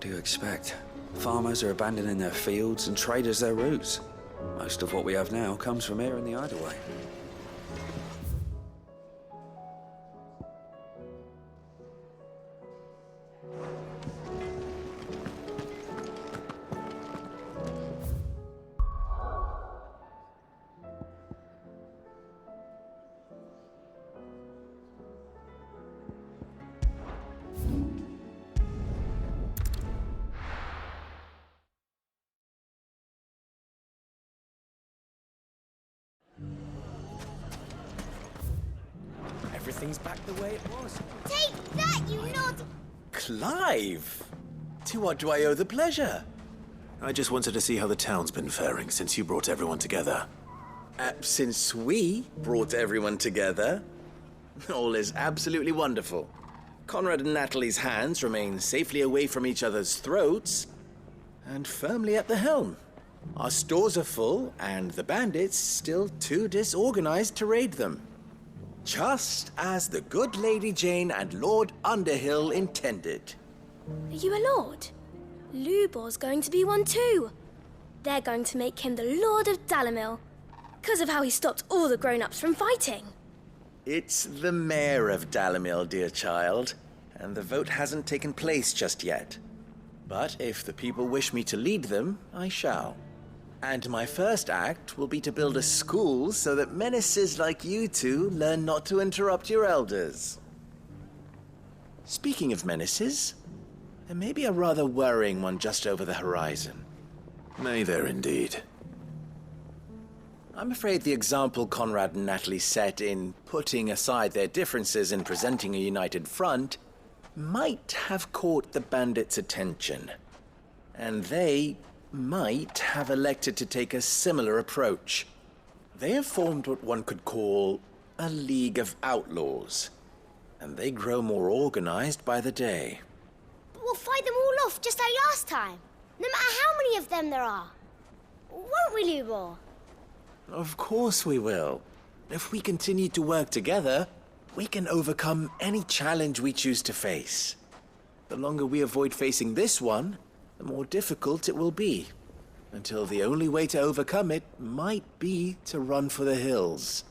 do you expect? Farmers are abandoning their fields and traders their roots. Most of what we have now comes from here in the Idleway. Everything's back the way it was. Take that, you naughty... Clive! To what do I owe the pleasure? I just wanted to see how the town's been faring since you brought everyone together. Since we brought everyone together, all is absolutely wonderful. Conrad and Natalie's hands remain safely away from each other's throats and firmly at the helm. Our stores are full and the bandits still too disorganized to raid them. Just as the good Lady Jane and Lord Underhill intended. Are you a lord? Lubor's going to be one too. They're going to make him the Lord of Dalimil, because of how he stopped all the grown-ups from fighting. It's the mayor of Dalimil, dear child, and the vote hasn't taken place just yet. But if the people wish me to lead them, I shall. And my first act will be to build a school so that menaces like you two learn not to interrupt your elders. Speaking of menaces, there may be a rather worrying one just over the horizon. May there indeed. I'm afraid the example Conrad and Natalie set in putting aside their differences and presenting a united front might have caught the bandits' attention. And they might have elected to take a similar approach. They have formed what one could call a League of Outlaws, and they grow more organized by the day. But we'll fight them all off just like last time, no matter how many of them there are. Won't we, Lubor? Of course we will. If we continue to work together, we can overcome any challenge we choose to face. The longer we avoid facing this one, the more difficult it will be, until the only way to overcome it might be to run for the hills.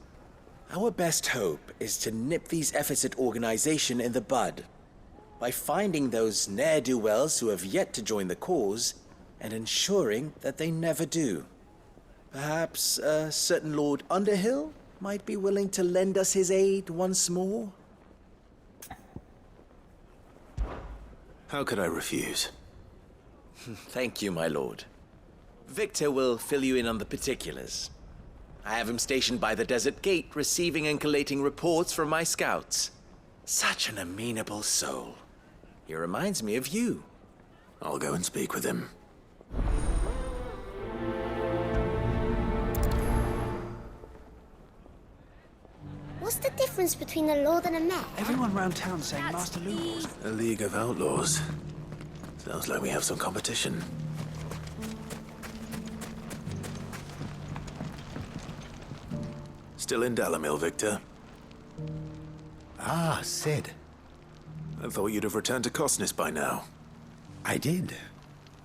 Our best hope is to nip these efforts at organization in the bud, by finding those ne'er-do-wells who have yet to join the cause, and ensuring that they never do. Perhaps a certain Lord Underhill might be willing to lend us his aid once more? How could I refuse? Thank you, my lord. Victor will fill you in on the particulars. I have him stationed by the desert gate, receiving and collating reports from my scouts. Such an amenable soul. He reminds me of you. I'll go and speak with him. What's the difference between a lord and a mayor? Everyone round town saying Master Lubor's. A League of Outlaws. Sounds like we have some competition. Still in Dalimil, Victor? Ah, Sid. I thought you'd have returned to Cosnis by now. I did.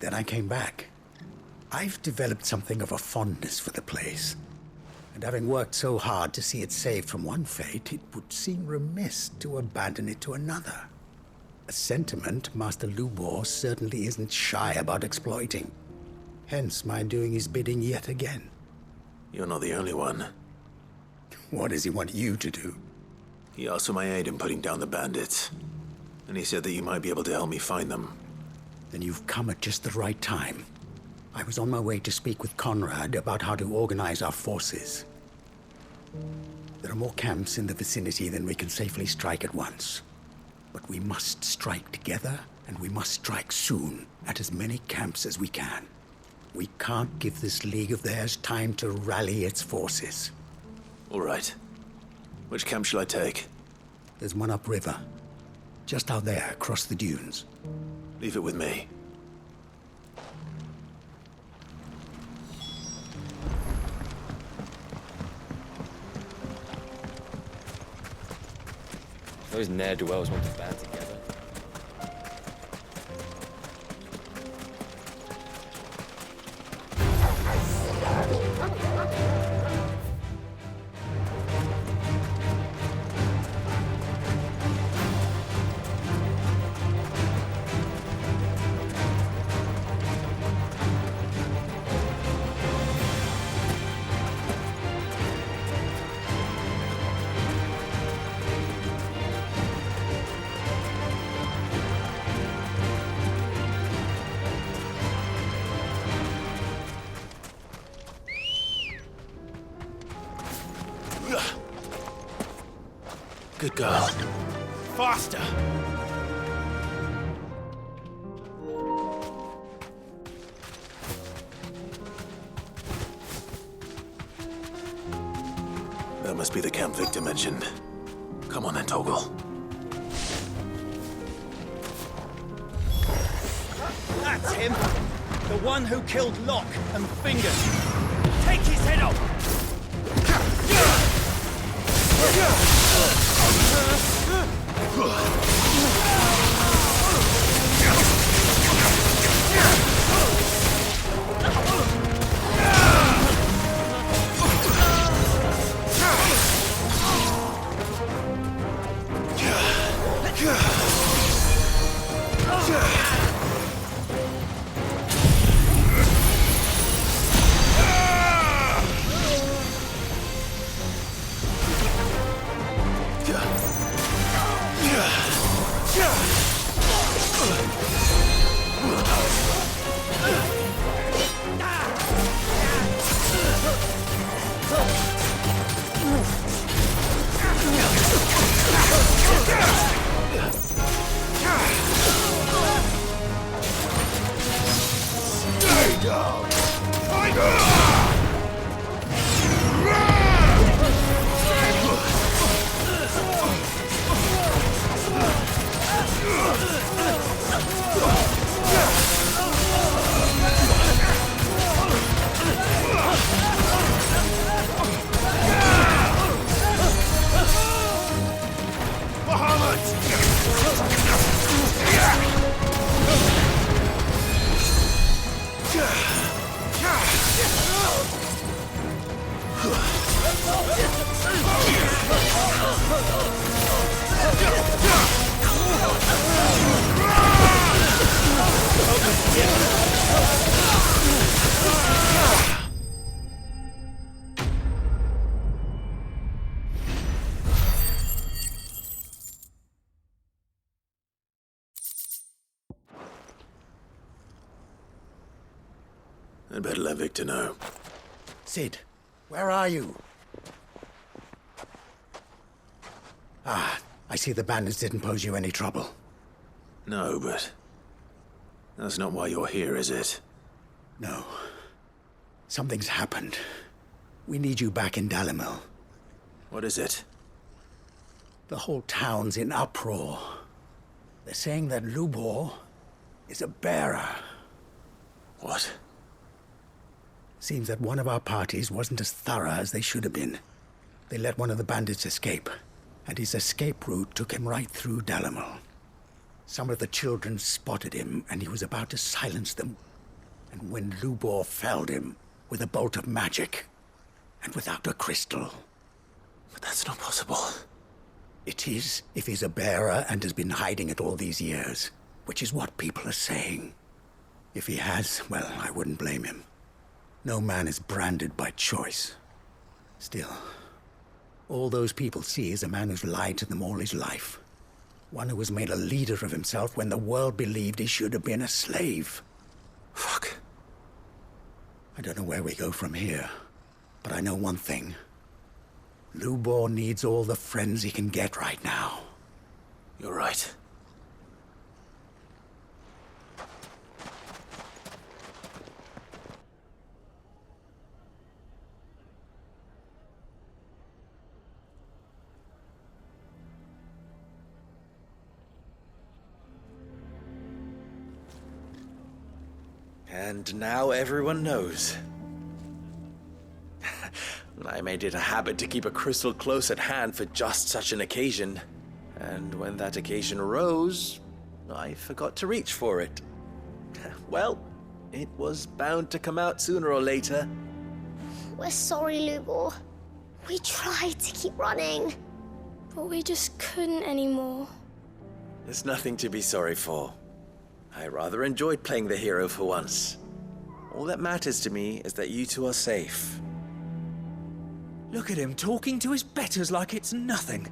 Then I came back. I've developed something of a fondness for the place. And having worked so hard to see it saved from one fate, it would seem remiss to abandon it to another. A sentiment Master Lubor certainly isn't shy about exploiting. Hence my doing his bidding yet again. You're not the only one. What does he want you to do? He asked for my aid in putting down the bandits. And he said that you might be able to help me find them. Then you've come at just the right time. I was on my way to speak with Conrad about how to organize our forces. There are more camps in the vicinity than we can safely strike at once. But we must strike together, and we must strike soon at as many camps as we can. We can't give this league of theirs time to rally its forces. All right. Which camp shall I take? There's one upriver, just out there across the dunes. Leave it with me. Those ne'er-do-wells want to band together. Good girl. Faster! That must be the camp Victor mentioned. Come on then, Toggle. That's him! The one who killed Locke and Fingers. Take his head off! I'd better let Victor know. Sid, where are you? Ah, I see the bandits didn't pose you any trouble. No, but that's not why you're here, is it? No. Something's happened. We need you back in Dalimil. What is it? The whole town's in uproar. They're saying that Lubor is a bearer. What? Seems that one of our parties wasn't as thorough as they should have been. They let one of the bandits escape, and his escape route took him right through Dalimil. Some of the children spotted him, and he was about to silence them. And when Lubor felled him with a bolt of magic, and without a crystal. But that's not possible. It is, if he's a bearer and has been hiding it all these years, which is what people are saying. If he has, well, I wouldn't blame him. No man is branded by choice. Still, all those people see is a man who's lied to them all his life. One who was made a leader of himself when the world believed he should have been a slave. Fuck. I don't know where we go from here, but I know one thing. Lubor needs all the friends he can get right now. You're right. And now everyone knows. I made it a habit to keep a crystal close at hand for just such an occasion. And when that occasion arose, I forgot to reach for it. Well, it was bound to come out sooner or later. We're sorry, Lubor. We tried to keep running. But we just couldn't anymore. There's nothing to be sorry for. I rather enjoyed playing the hero for once. All that matters to me is that you two are safe. Look at him talking to his betters like it's nothing.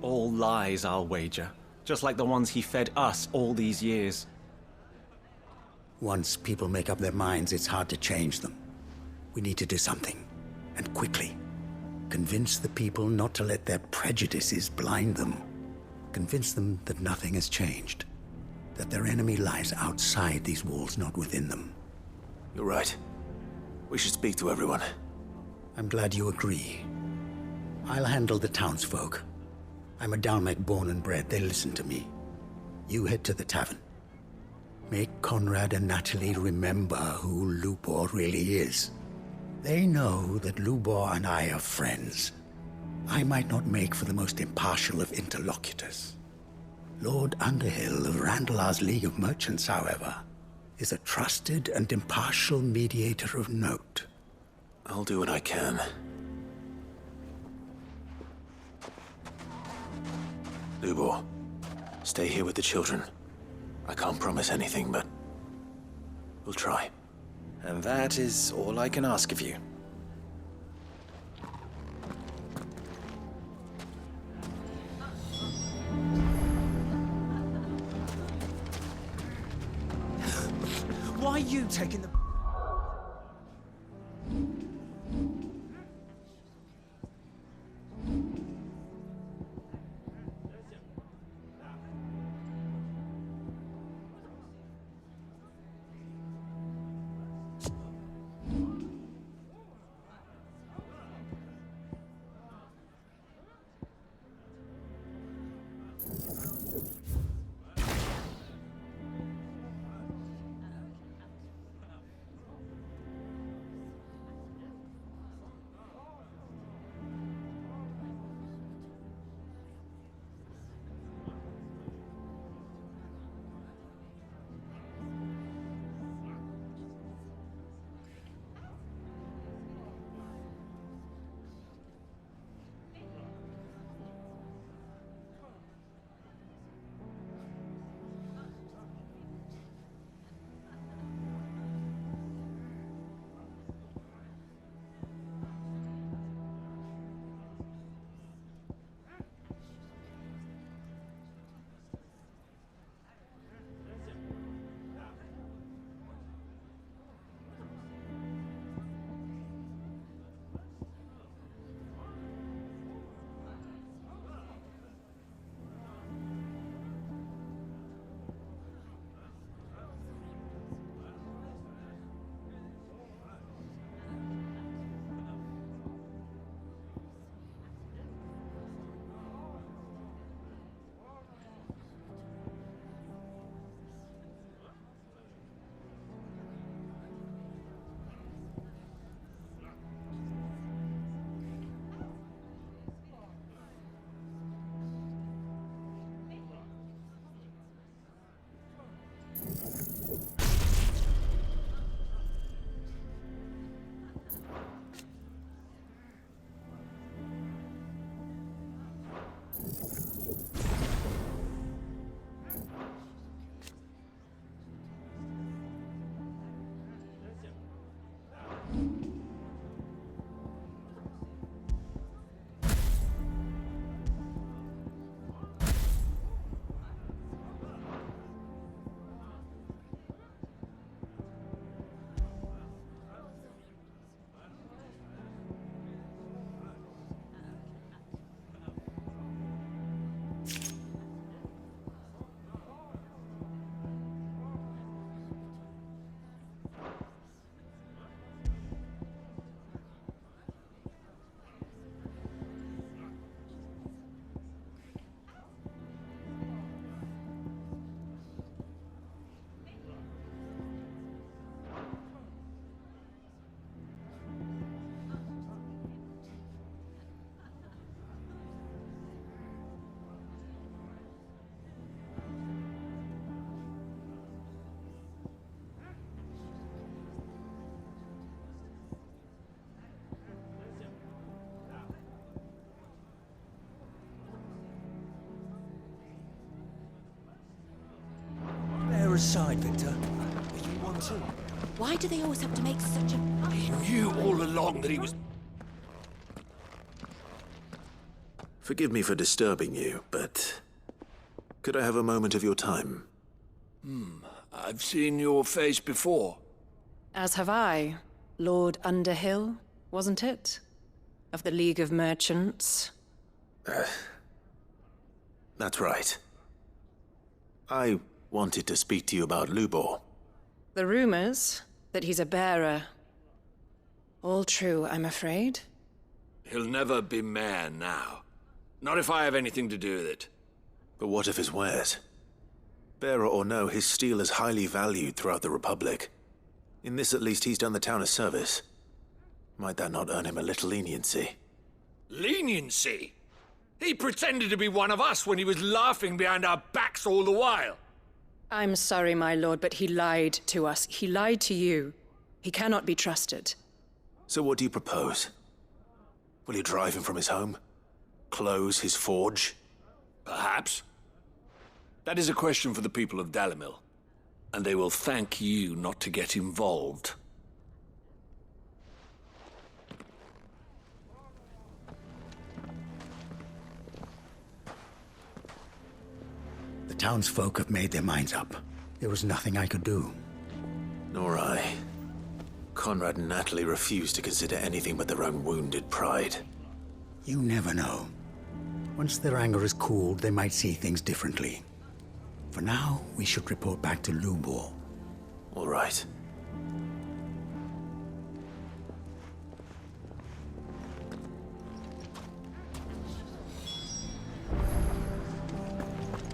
All lies, I'll wager. Just like the ones he fed us all these years. Once people make up their minds, it's hard to change them. We need to do something, and quickly. Convince the people not to let their prejudices blind them. Convince them that nothing has changed. That their enemy lies outside these walls, not within them. You're right. We should speak to everyone. I'm glad you agree. I'll handle the townsfolk. I'm a Dalmec born and bred. They listen to me. You head to the tavern. Make Conrad and Natalie remember who Lubor really is. They know that Lubor and I are friends. I might not make for the most impartial of interlocutors. Lord Underhill of Randalar's League of Merchants, however, is a trusted and impartial mediator of note. I'll do what I can. Lubor, stay here with the children. I can't promise anything, but we'll try. And that is all I can ask of you. Why are you taking the... Conrad's side, Victor. Are you one too? Why do they always have to make such a... He knew all along that he was... Forgive me for disturbing you, but... could I have a moment of your time? I've seen your face before. As have I. Lord Underhill, wasn't it? Of the League of Merchants. That's right. I wanted to speak to you about Lubor. The rumors that he's a bearer. All true, I'm afraid. He'll never be mayor now. Not if I have anything to do with it. But what of his wares? Bearer or no, his steel is highly valued throughout the Republic. In this at least, he's done the town a service. Might that not earn him a little leniency? Leniency? He pretended to be one of us when he was laughing behind our backs all the while. I'm sorry, my lord, but he lied to us. He lied to you. He cannot be trusted. So what do you propose? Will you drive him from his home? Close his forge? Perhaps. That is a question for the people of Dalimil, and they will thank you not to get involved. The townsfolk have made their minds up. There was nothing I could do. Nor I. Conrad and Natalie refused to consider anything but their own wounded pride. You never know. Once their anger is cooled, they might see things differently. For now, we should report back to Lubor. All right.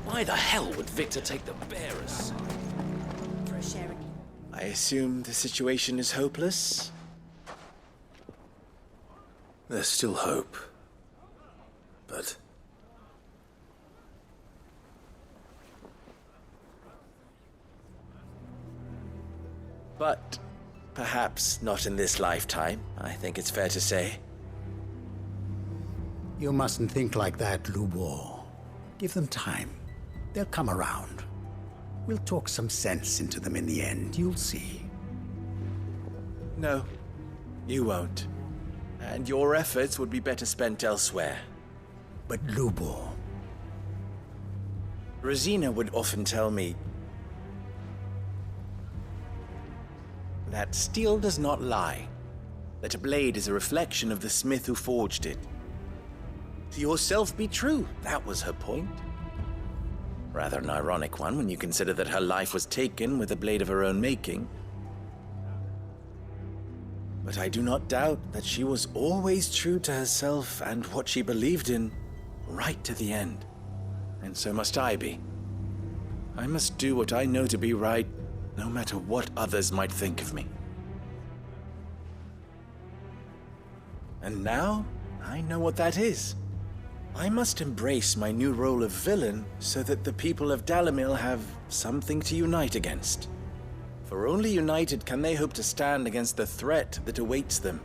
Why the hell would Victor take the bearers? For a sharing. I assume the situation is hopeless? There's still hope. But... But perhaps not in this lifetime, I think it's fair to say. You mustn't think like that, Lubor. Give them time. They'll come around. We'll talk some sense into them in the end, you'll see. No, you won't. And your efforts would be better spent elsewhere. But Lubor... Rosina would often tell me that steel does not lie, that a blade is a reflection of the smith who forged it. To yourself be true, that was her point. Rather an ironic one when you consider that her life was taken with a blade of her own making. But I do not doubt that she was always true to herself and what she believed in, right to the end. And so must I be. I must do what I know to be right, no matter what others might think of me. And now, I know what that is. I must embrace my new role of villain so that the people of Dalimil have something to unite against. For only united can they hope to stand against the threat that awaits them.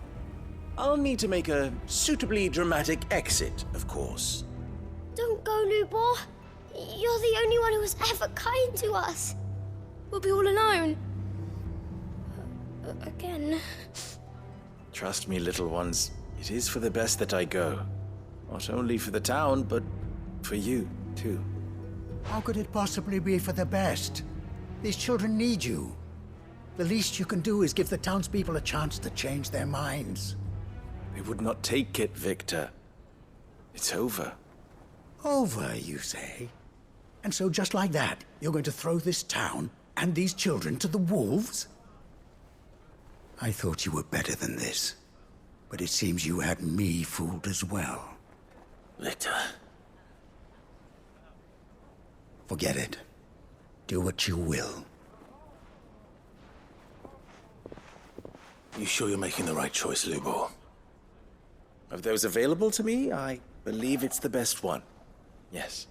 I'll need to make a suitably dramatic exit, of course. Don't go, Lubor. You're the only one who was ever kind to us. We'll be all alone. Again. Trust me, little ones, it is for the best that I go. Not only for the town, but for you, too. How could it possibly be for the best? These children need you. The least you can do is give the townspeople a chance to change their minds. They would not take it, Victor. It's over. Over, you say? And so just like that, you're going to throw this town and these children to the wolves? I thought you were better than this. But it seems you had me fooled as well. Victor. Forget it. Do what you will. You sure you're making the right choice, Lubor? Of those available to me, I believe it's the best one. Yes.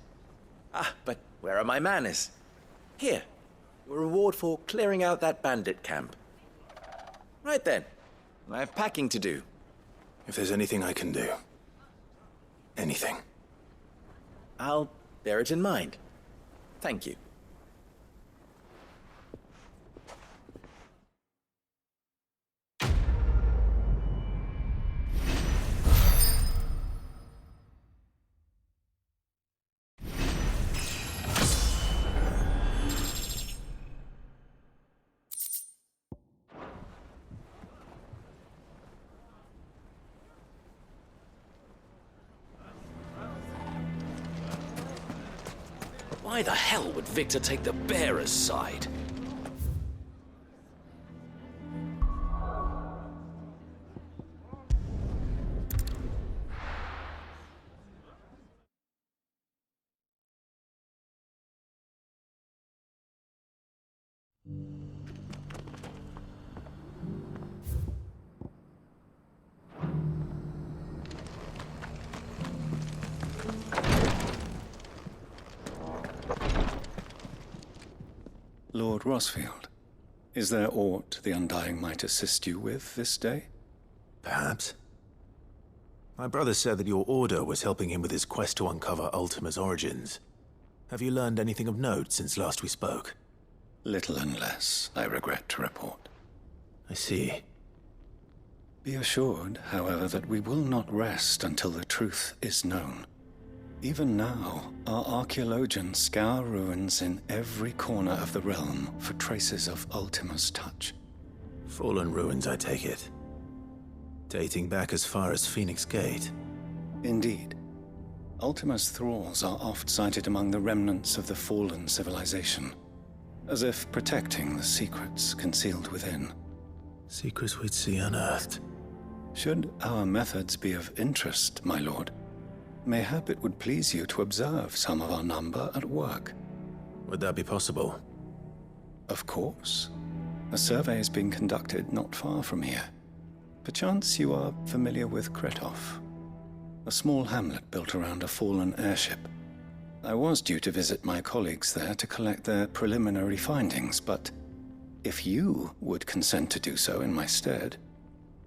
Ah, but where are my manners? Here. Your reward for clearing out that bandit camp. Right then. I have packing to do. If there's anything I can do. Anything. I'll bear it in mind. Thank you. Why the hell would Victor take the bearer's side? Lord Rosfield, is there aught the Undying might assist you with this day? Perhaps. My brother said that your order was helping him with his quest to uncover Ultima's origins. Have you learned anything of note since last we spoke? Little and less, I regret to report. I see. Be assured, however, that we will not rest until the truth is known. Even now, our archaeologians scour ruins in every corner of the realm for traces of Ultima's touch. Fallen ruins, I take it. Dating back as far as Phoenix Gate. Indeed. Ultima's thralls are oft sighted among the remnants of the fallen civilization, as if protecting the secrets concealed within. Secrets we'd see unearthed. Should our methods be of interest, my lord, mayhap it would please you to observe some of our number at work. Would that be possible? Of course. A survey is being conducted not far from here. Perchance you are familiar with Kretov, a small hamlet built around a fallen airship. I was due to visit my colleagues there to collect their preliminary findings, but if you would consent to do so in my stead,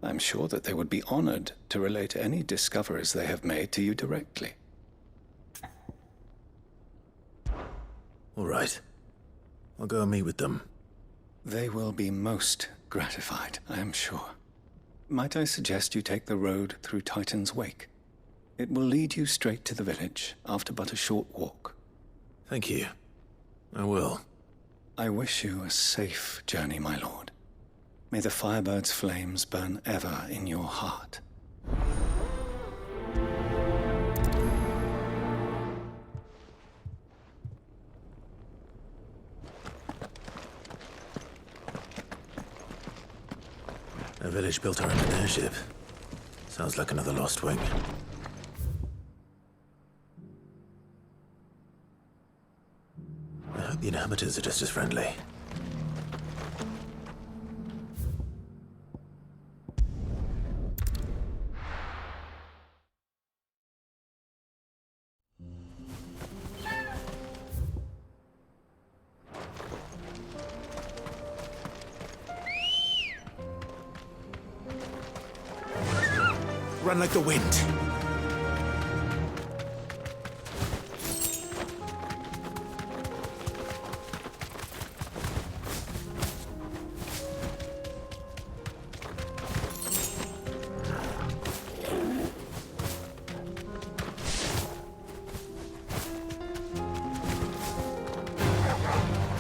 I'm sure that they would be honored to relate any discoveries they have made to you directly. All right. I'll go and meet with them. They will be most gratified, I am sure. Might I suggest you take the road through Titan's Wake? It will lead you straight to the village after but a short walk. Thank you. I will. I wish you a safe journey, my lord. May the Firebird's flames burn ever in your heart. A village built around an airship. Sounds like another lost wing. I hope the inhabitants are just as friendly. Run like the wind.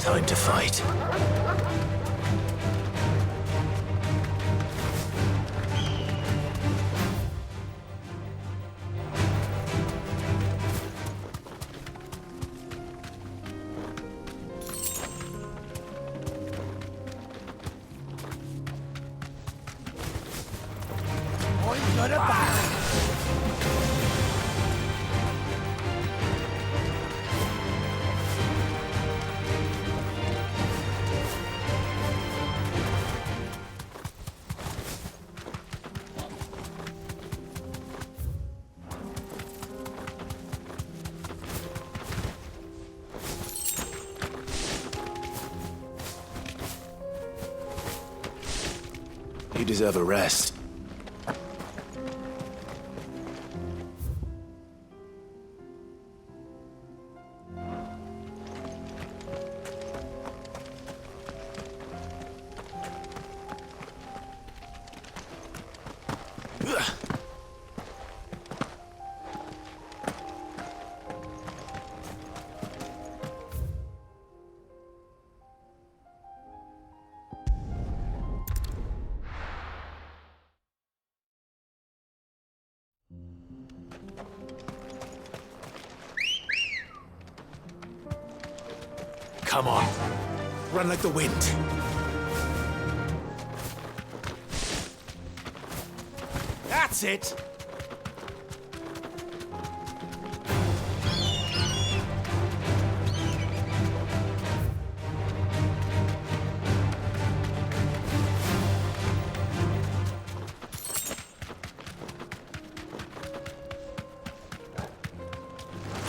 Time to fight. You deserve a rest. Come on. Run like the wind. That's it!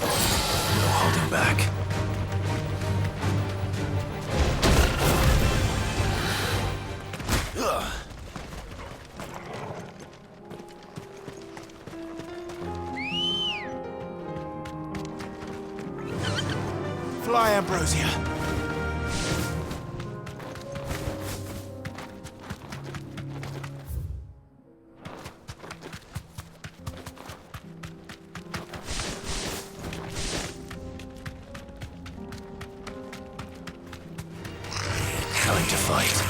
Hold him back. Fly, Ambrosia. Going to fight.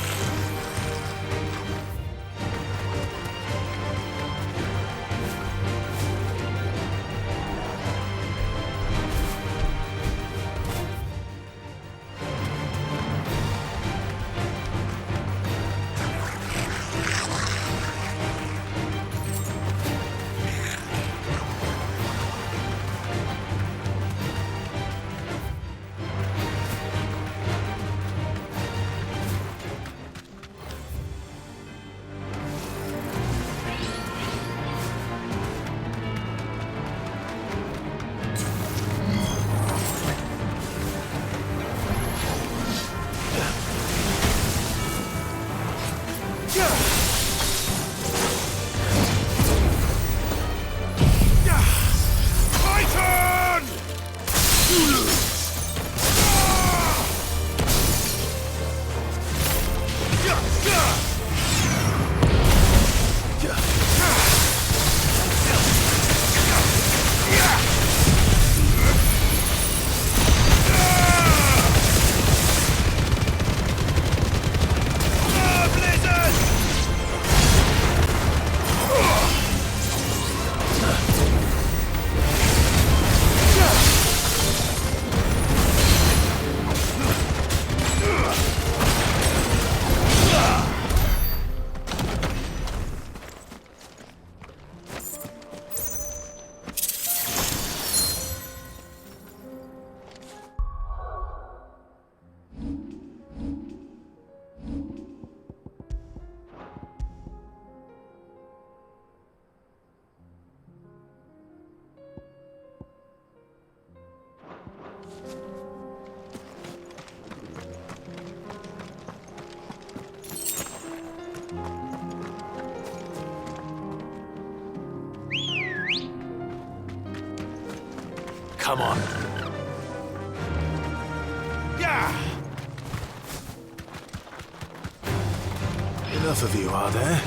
Come on. Yeah! Enough of you, are there?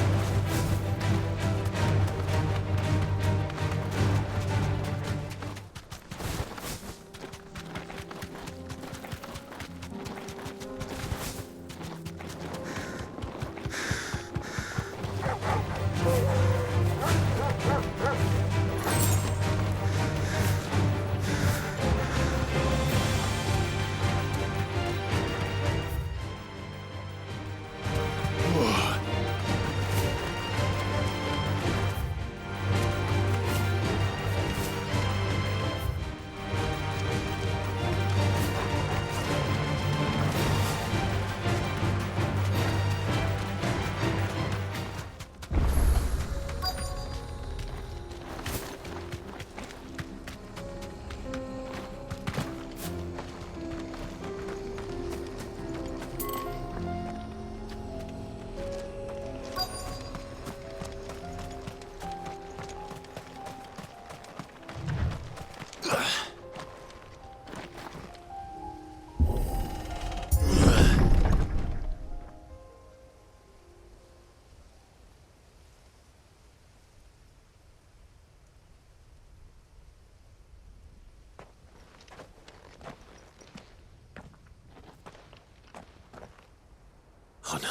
Oh no.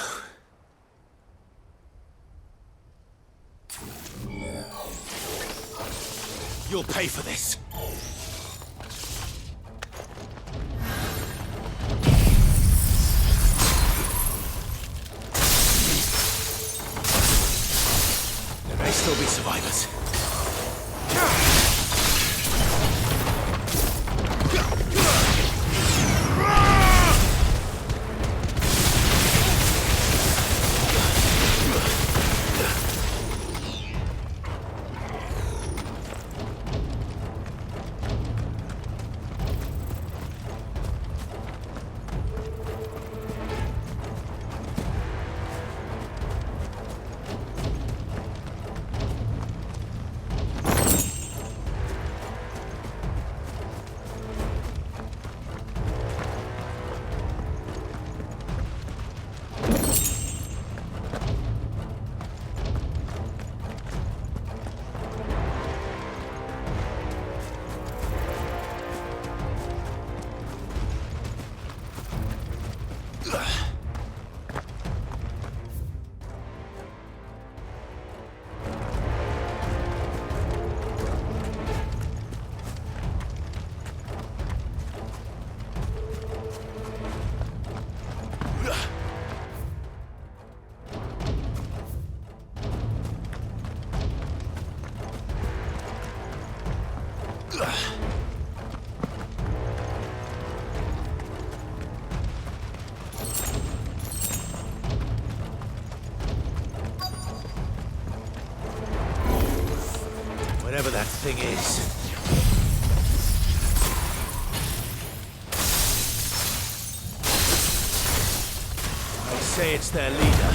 You'll pay for this. survivors. Whatever that thing is. I'd say it's their leader.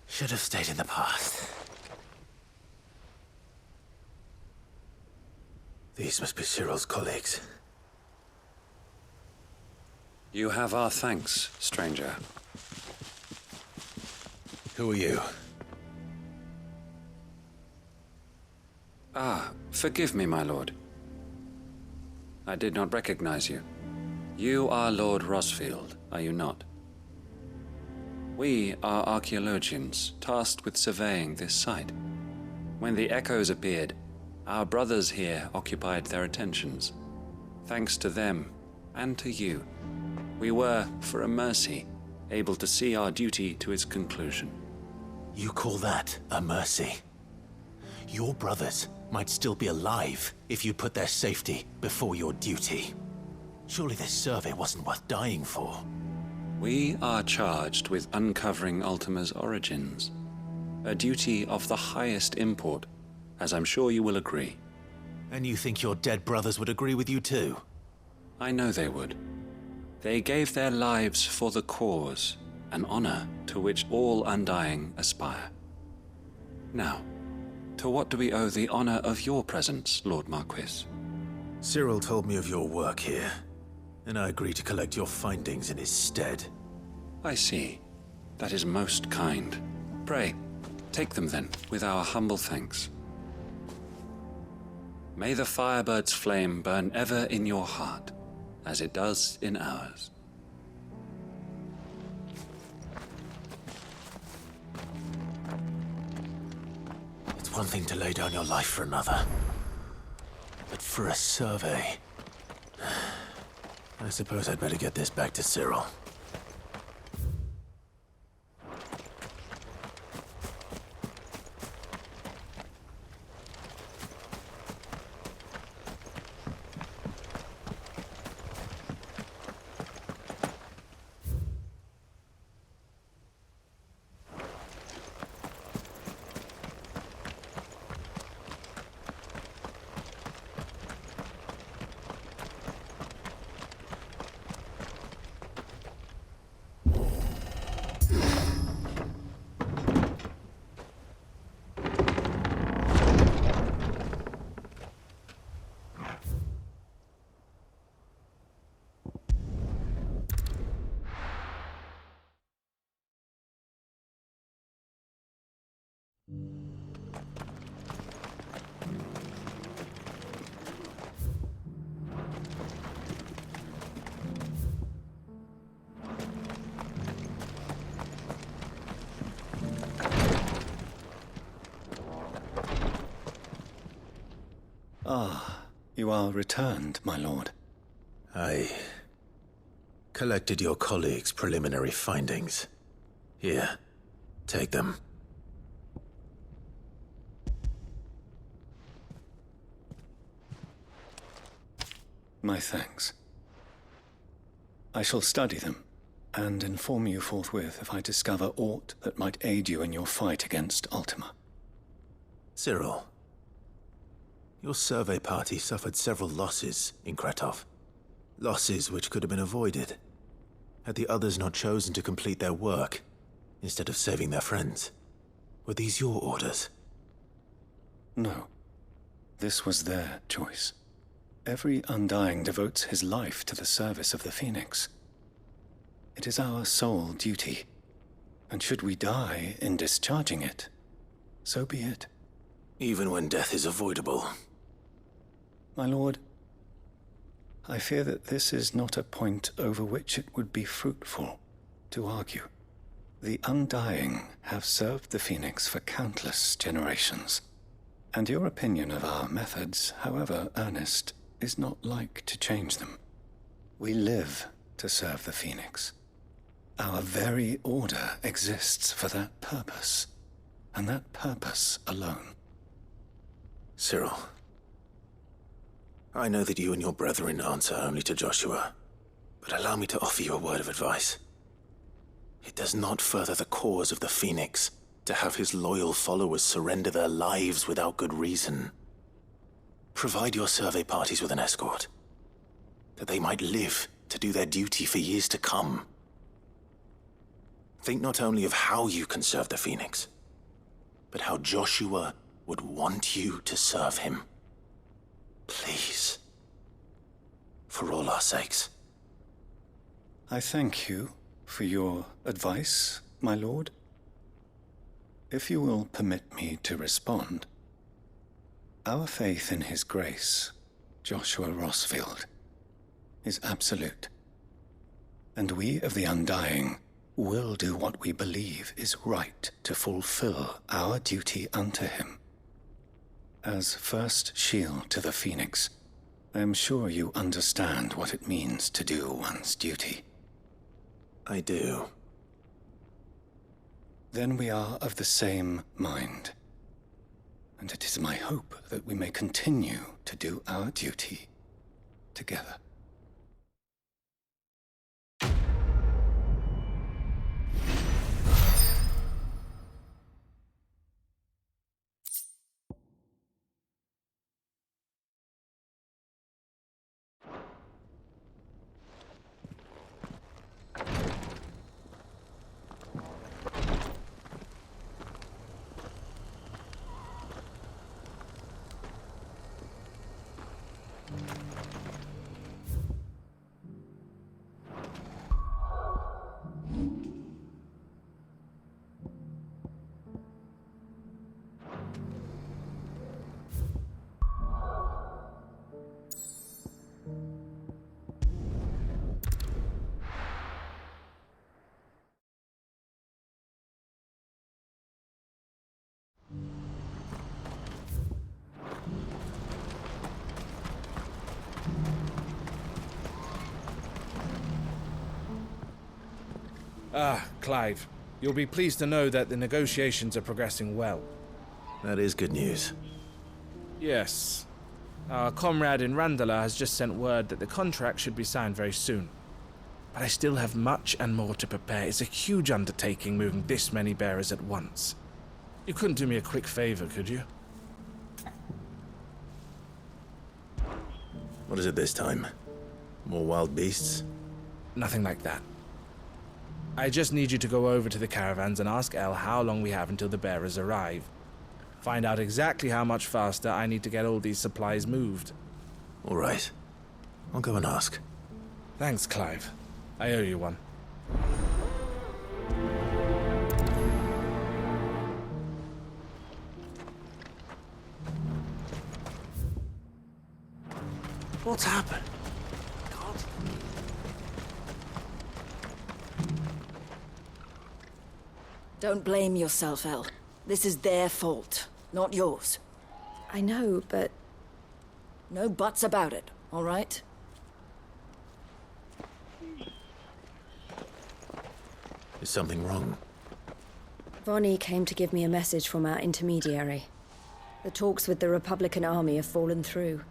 Should have stayed in the past. These must be Cyril's colleagues. You have our thanks, stranger. Who are you? Ah, forgive me, my lord. I did not recognize you. You are Lord Rosfield, are you not? We are archaeologians, tasked with surveying this site. When the echoes appeared, our brothers here occupied their attentions. Thanks to them, and to you, we were, for a mercy, able to see our duty to its conclusion. You call that a mercy? Your brothers might still be alive if you put their safety before your duty. Surely this survey wasn't worth dying for. We are charged with uncovering Ultima's origins. A duty of the highest import, as I'm sure you will agree. And you think your dead brothers would agree with you too? I know they would. They gave their lives for the cause, an honor to which all undying aspire. Now, to what do we owe the honor of your presence, Lord Marquis? Cyril told me of your work here, and I agreed to collect your findings in his stead. I see. That is most kind. Pray, take them then, with our humble thanks. May the Firebird's flame burn ever in your heart, as it does in ours. It's one thing to lay down your life for another, for a survey. I suppose I'd better get this back to Cyril. Ah, you are returned, my lord. I collected your colleagues' preliminary findings. Here, take them. My thanks. I shall study them, and inform you forthwith if I discover aught that might aid you in your fight against Ultima. Cyril, your survey party suffered several losses in Kretov. Losses which could have been avoided, had the others not chosen to complete their work, instead of saving their friends. Were these your orders? No. This was their choice. Every Undying devotes his life to the service of the Phoenix. It is our sole duty, and should we die in discharging it, so be it. Even when death is avoidable. My lord, I fear that this is not a point over which it would be fruitful to argue. The Undying have served the Phoenix for countless generations, and your opinion of our methods, however earnest, is not like to change them. We live to serve the Phoenix. Our very order exists for that purpose, and that purpose alone. Cyril, I know that you and your brethren answer only to Joshua, but allow me to offer you a word of advice. It does not further the cause of the Phoenix to have his loyal followers surrender their lives without good reason. Provide your survey parties with an escort, that they might live to do their duty for years to come. Think not only of how you can serve the Phoenix, but how Joshua would want you to serve him. Please. For all our sakes. I thank you for your advice, my lord. If you will permit me to respond, our faith in his grace, Joshua Rossfield, is absolute. And we of the Undying will do what we believe is right to fulfill our duty unto him. As first shield to the Phoenix, I am sure you understand what it means to do one's duty. I do. Then we are of the same mind. And it is my hope that we may continue to do our duty together. Clive, you'll be pleased to know that the negotiations are progressing well. That is good news. Yes. Our comrade in Randala has just sent word that the contract should be signed very soon. But I still have much and more to prepare. It's a huge undertaking moving this many bearers at once. You couldn't do me a quick favor, could you? What is it this time? More wild beasts? Nothing like that. I just need you to go over to the caravans and ask El how long we have until the bearers arrive. Find out exactly how much faster I need to get all these supplies moved. All right. I'll go and ask. Thanks, Clive. I owe you one. What's happened? Don't blame yourself, El. This is their fault, not yours. I know, but... No buts about it, all right? Is something wrong? Vonnie came to give me a message from our intermediary. The talks with the Republican army have fallen through.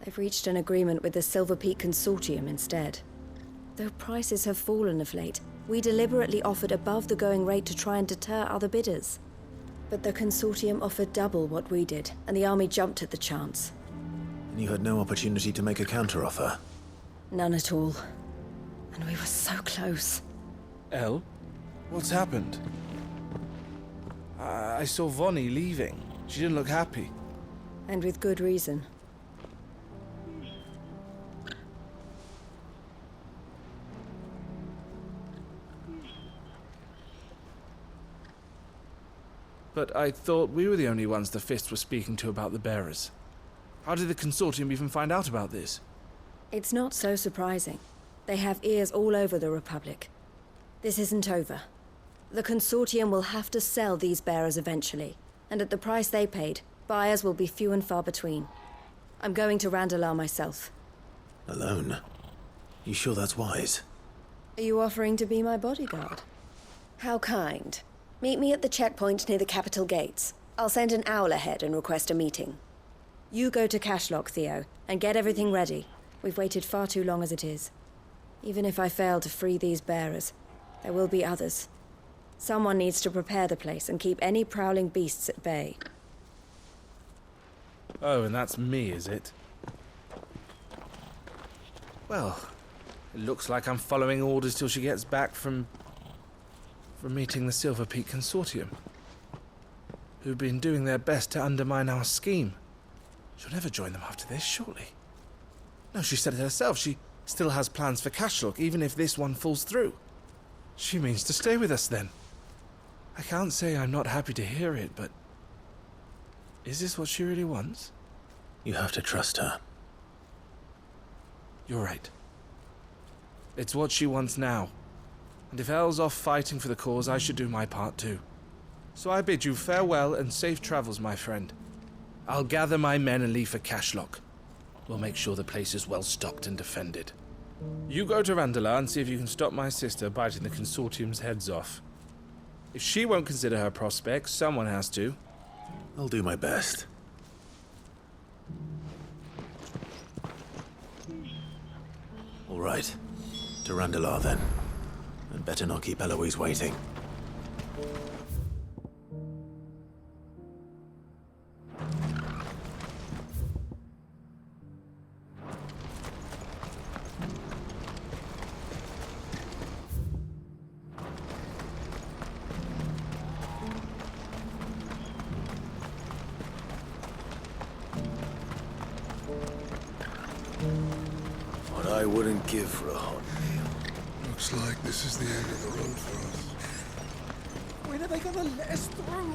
They've reached an agreement with the Silver Peak Consortium instead. Though prices have fallen of late, we deliberately offered above the going rate to try and deter other bidders. But the Consortium offered double what we did, and the army jumped at the chance. And you had no opportunity to make a counteroffer? None at all. And we were so close. El? What's happened? I saw Vonnie leaving. She didn't look happy. And with good reason. But I thought we were the only ones the Fist were speaking to about the bearers. How did the Consortium even find out about this? It's not so surprising. They have ears all over the Republic. This isn't over. The Consortium will have to sell these bearers eventually, and at the price they paid, buyers will be few and far between. I'm going to Randalar myself. Alone? You sure that's wise? Are you offering to be my bodyguard? How kind. Meet me at the checkpoint near the capital gates. I'll send an owl ahead and request a meeting. You go to Cashlock, Theo, and get everything ready. We've waited far too long as it is. Even if I fail to free these bearers, there will be others. Someone needs to prepare the place and keep any prowling beasts at bay. Oh, and that's me, is it? Well, it looks like I'm following orders till she gets back from meeting the Silver Peak Consortium, who've been doing their best to undermine our scheme. She'll never join them after this, surely. No, she said it herself. She still has plans for Cashlock, even if this one falls through. She means to stay with us, then. I can't say I'm not happy to hear it, but... is this what she really wants? You have to trust her. You're right. It's what she wants now. And if El's off fighting for the cause, I should do my part too. So I bid you farewell and safe travels, my friend. I'll gather my men and leave for Cashlock. We'll make sure the place is well stocked and defended. You go to Randalar and see if you can stop my sister biting the Consortium's heads off. If she won't consider her prospects, someone has to. I'll do my best. All right. To Randalar, then. And better not keep Eloise waiting. What I wouldn't give for a hot meal. Looks like this is the end of the road for us. When are they gonna let us through?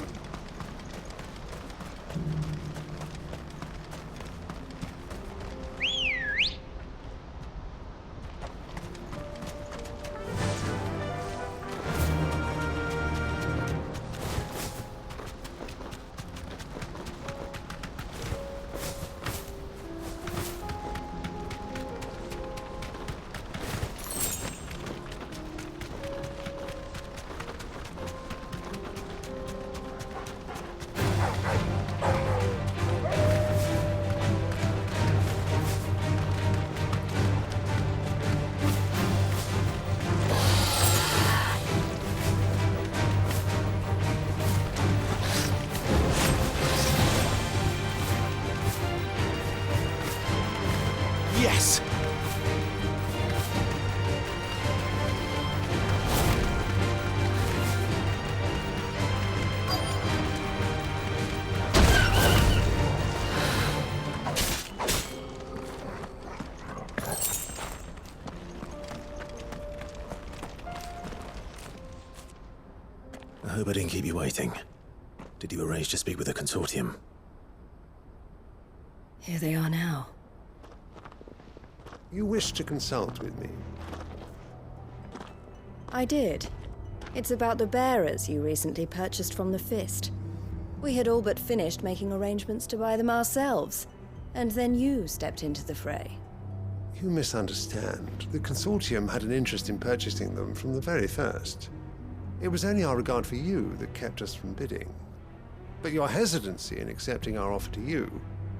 I hope I didn't keep you waiting. Did you arrange to speak with the consortium? Here they are now. You wish to consult with me? I did. It's about the bearers you recently purchased from the Fist. We had all but finished making arrangements to buy them ourselves, and then you stepped into the fray. You misunderstand. The consortium had an interest in purchasing them from the very first. It was only our regard for you that kept us from bidding. But your hesitancy in accepting our offer to you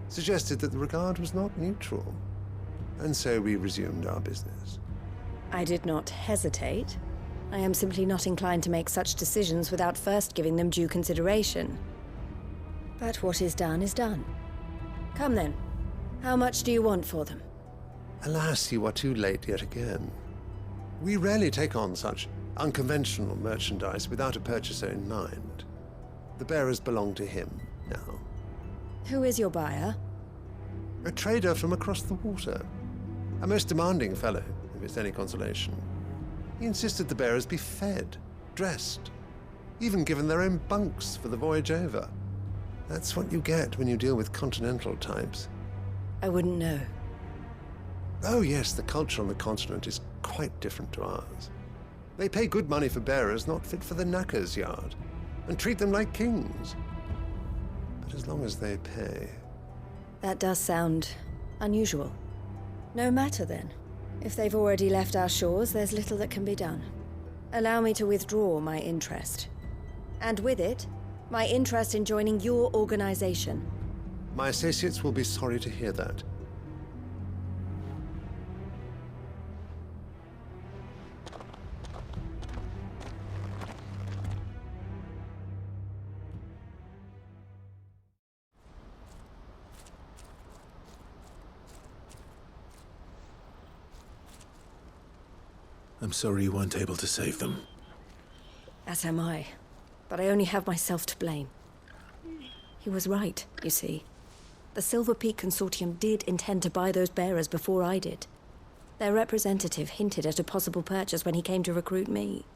suggested that the regard was not neutral. And so we resumed our business. I did not hesitate. I am simply not inclined to make such decisions without first giving them due consideration. But what is done is done. Come then. How much do you want for them? Alas, you are too late yet again. We rarely take on such unconventional merchandise without a purchaser in mind. The bearers belong to him now. Who is your buyer? A trader from across the water. A most demanding fellow, if it's any consolation. He insisted the bearers be fed, dressed, even given their own bunks for the voyage over. That's what you get when you deal with continental types. I wouldn't know. Oh yes, the culture on the continent is quite different to ours. They pay good money for bearers not fit for the knacker's yard, and treat them like kings. But as long as they pay... That does sound unusual. No matter then. If they've already left our shores, there's little that can be done. Allow me to withdraw my interest. And with it, my interest in joining your organization. My associates will be sorry to hear that. I'm sorry you weren't able to save them. As am I. But I only have myself to blame. He was right, you see. The Silver Peak Consortium did intend to buy those bearers before I did. Their representative hinted at a possible purchase when he came to recruit me.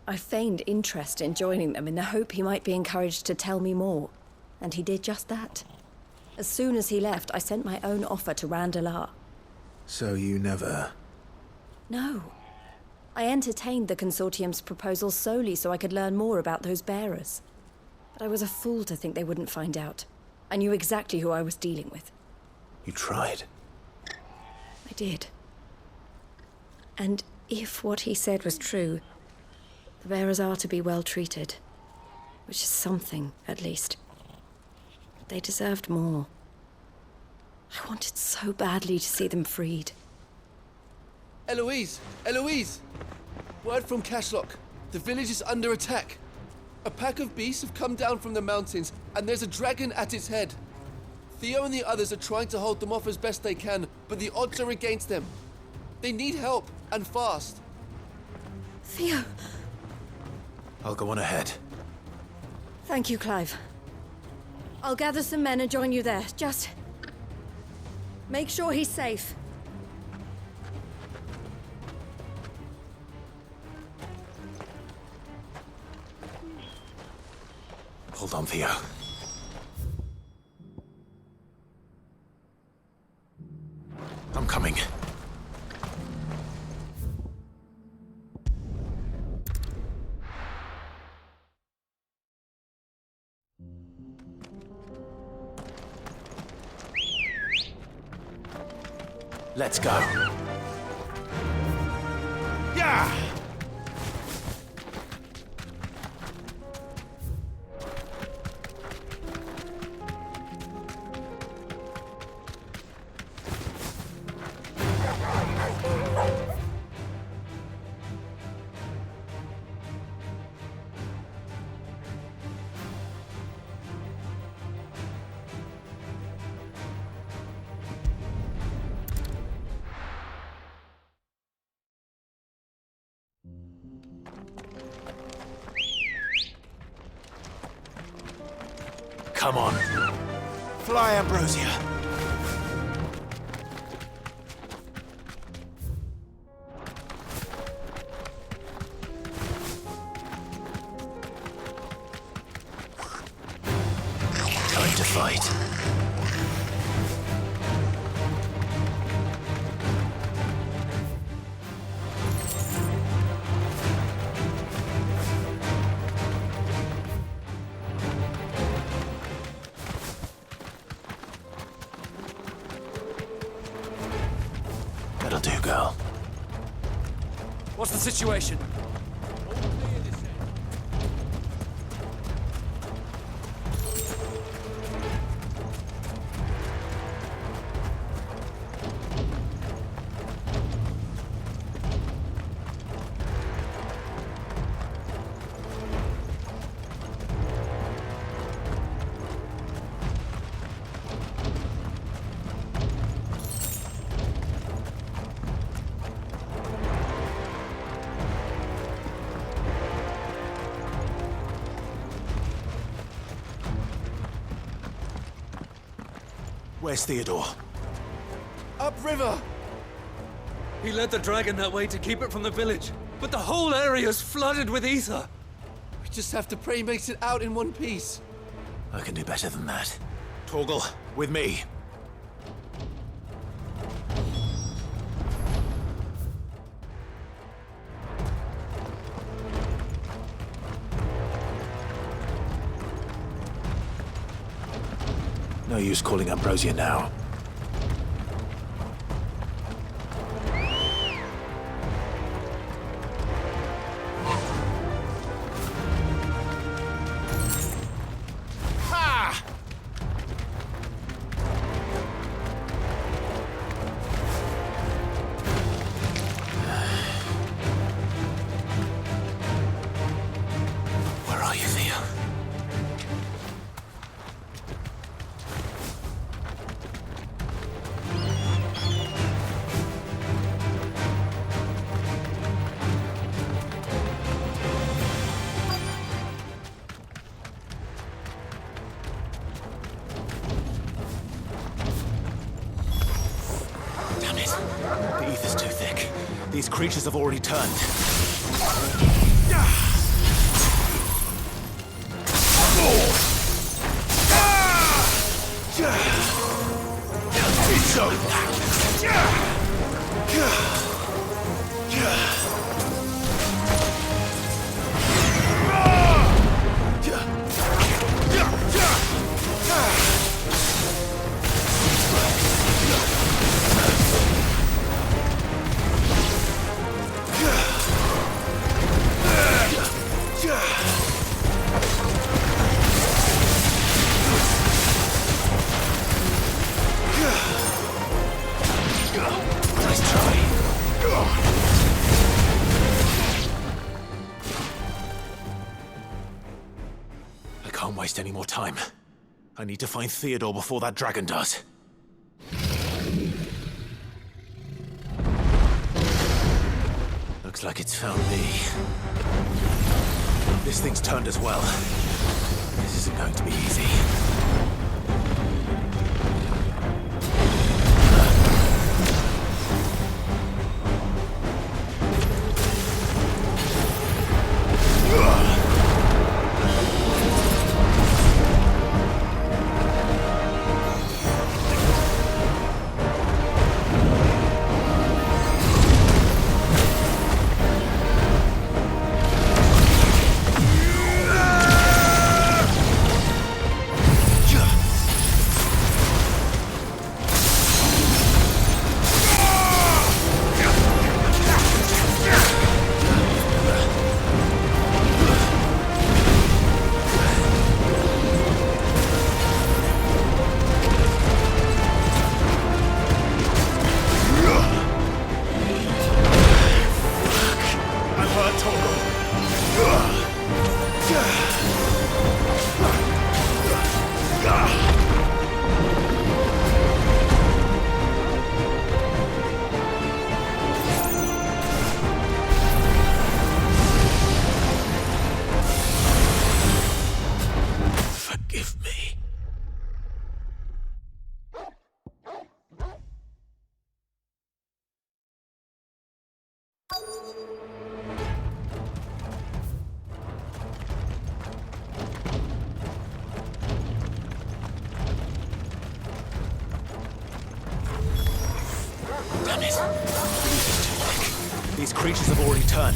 I feigned interest in joining them in the hope he might be encouraged to tell me more, and he did just that. As soon as he left, I sent my own offer to Randalar. So you never... No. I entertained the Consortium's proposal solely so I could learn more about those bearers. But I was a fool to think they wouldn't find out. I knew exactly who I was dealing with. You tried. I did. And if what he said was true, the bearers are to be well treated. Which is something, at least. They deserved more. I wanted so badly to see them freed. Eloise! Eloise! Word from Cashlock. The village is under attack. A pack of beasts have come down from the mountains, and there's a dragon at its head. Theo and the others are trying to hold them off as best they can, but the odds are against them. They need help, and fast. Theo! I'll go on ahead. Thank you, Clive. I'll gather some men and join you there. Just... make sure he's safe. Hold on, Theo. I'm coming. Let's go. Yeah! Come on. Fly, Ambrosia. to fight. That'll do, girl. What's the situation? Where's Theodore? Upriver! He led the dragon that way to keep it from the village, but the whole area's flooded with ether. We just have to pray he makes it out in one piece. I can do better than that. Torgal, with me. No use calling Ambrosia now. Where are you, Theo? Damn it. The ether's too thick. These creatures have already turned. Nice try. I can't waste any more time. I need to find Theodore before that dragon does. Looks like it's found me. This thing's turned as well. This isn't going to be easy. creatures have already turned.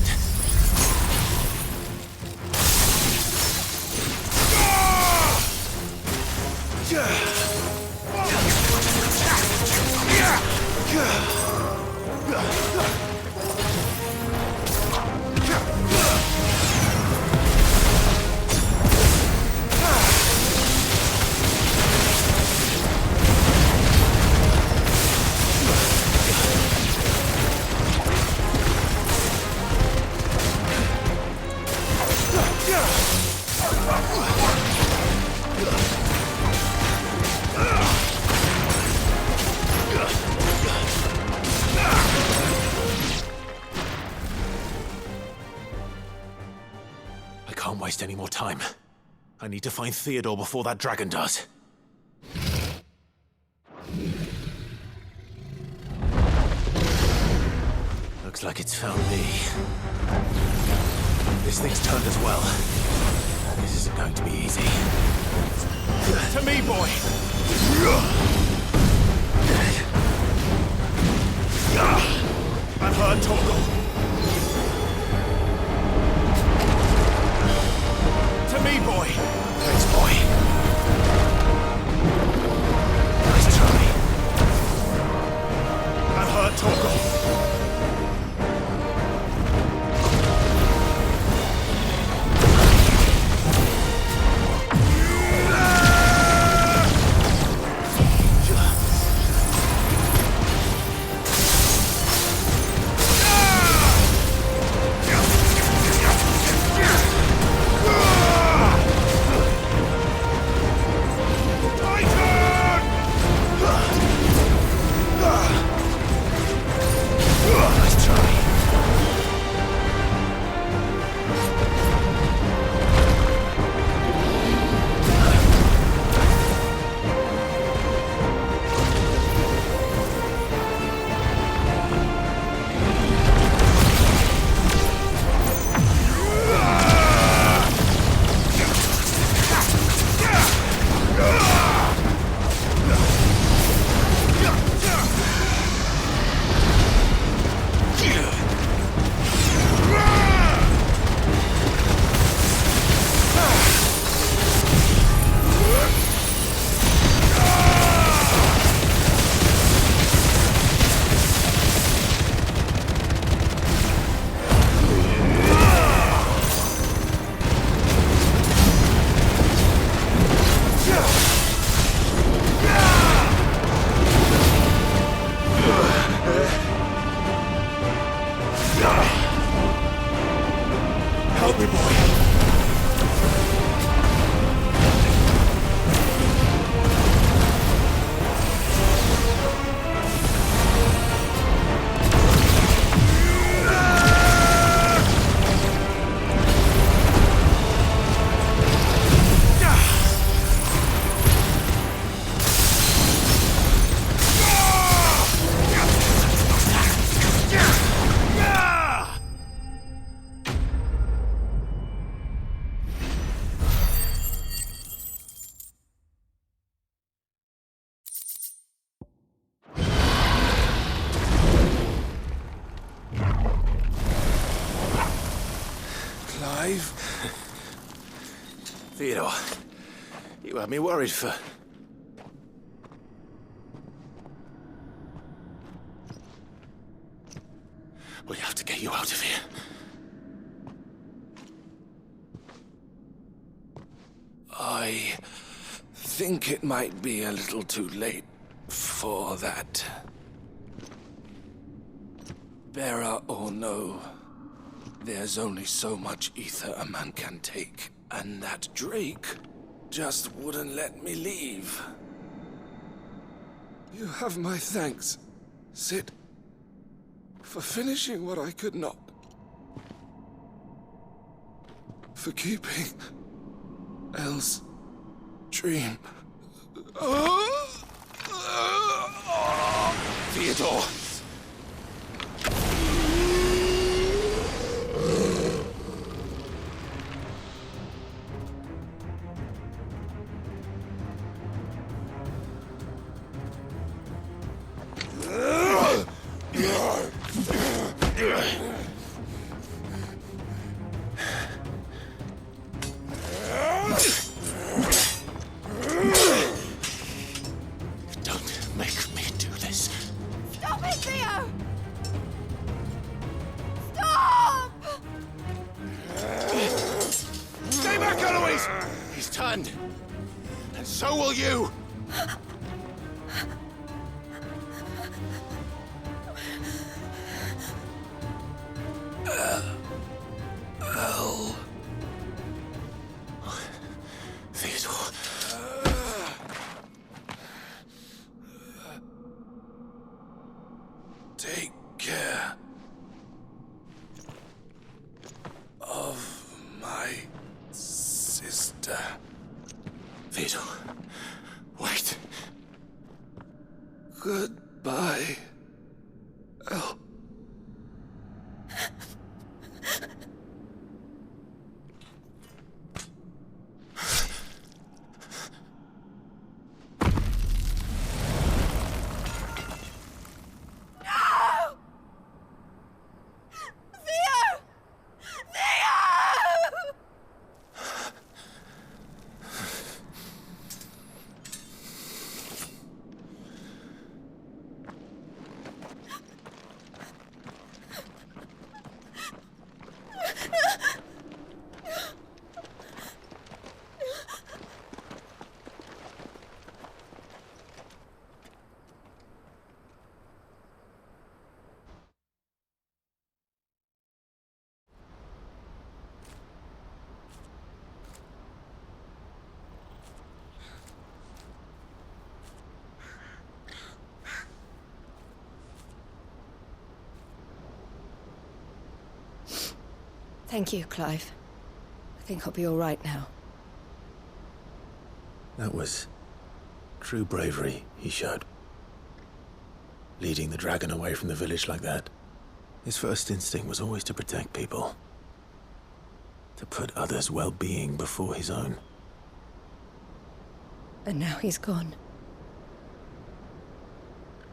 I can't waste any more time. I need to find Theodore before that dragon does. Looks like it's found me. This thing's turned as well. This isn't going to be easy. To me, boy! I've heard Torgal. To me, boy! Thanks, boy. Nice try. I've heard Torgal. Theodore, you had me worried for... We have to get you out of here. I think it might be a little too late for that. Bearer or no, there's only so much ether a man can take, and that Drake just wouldn't let me leave. You have my thanks, Sid, for finishing what I could not. For keeping Elle's dream. Theodore! done. And so will you! El. Theodore. Take care of my sister. Theodore, wait. Goodbye, El. Thank you, Clive. I think I'll be all right now. That was true bravery he showed. Leading the dragon away from the village like that. His first instinct was always to protect people. To put others' well-being before his own. And now he's gone.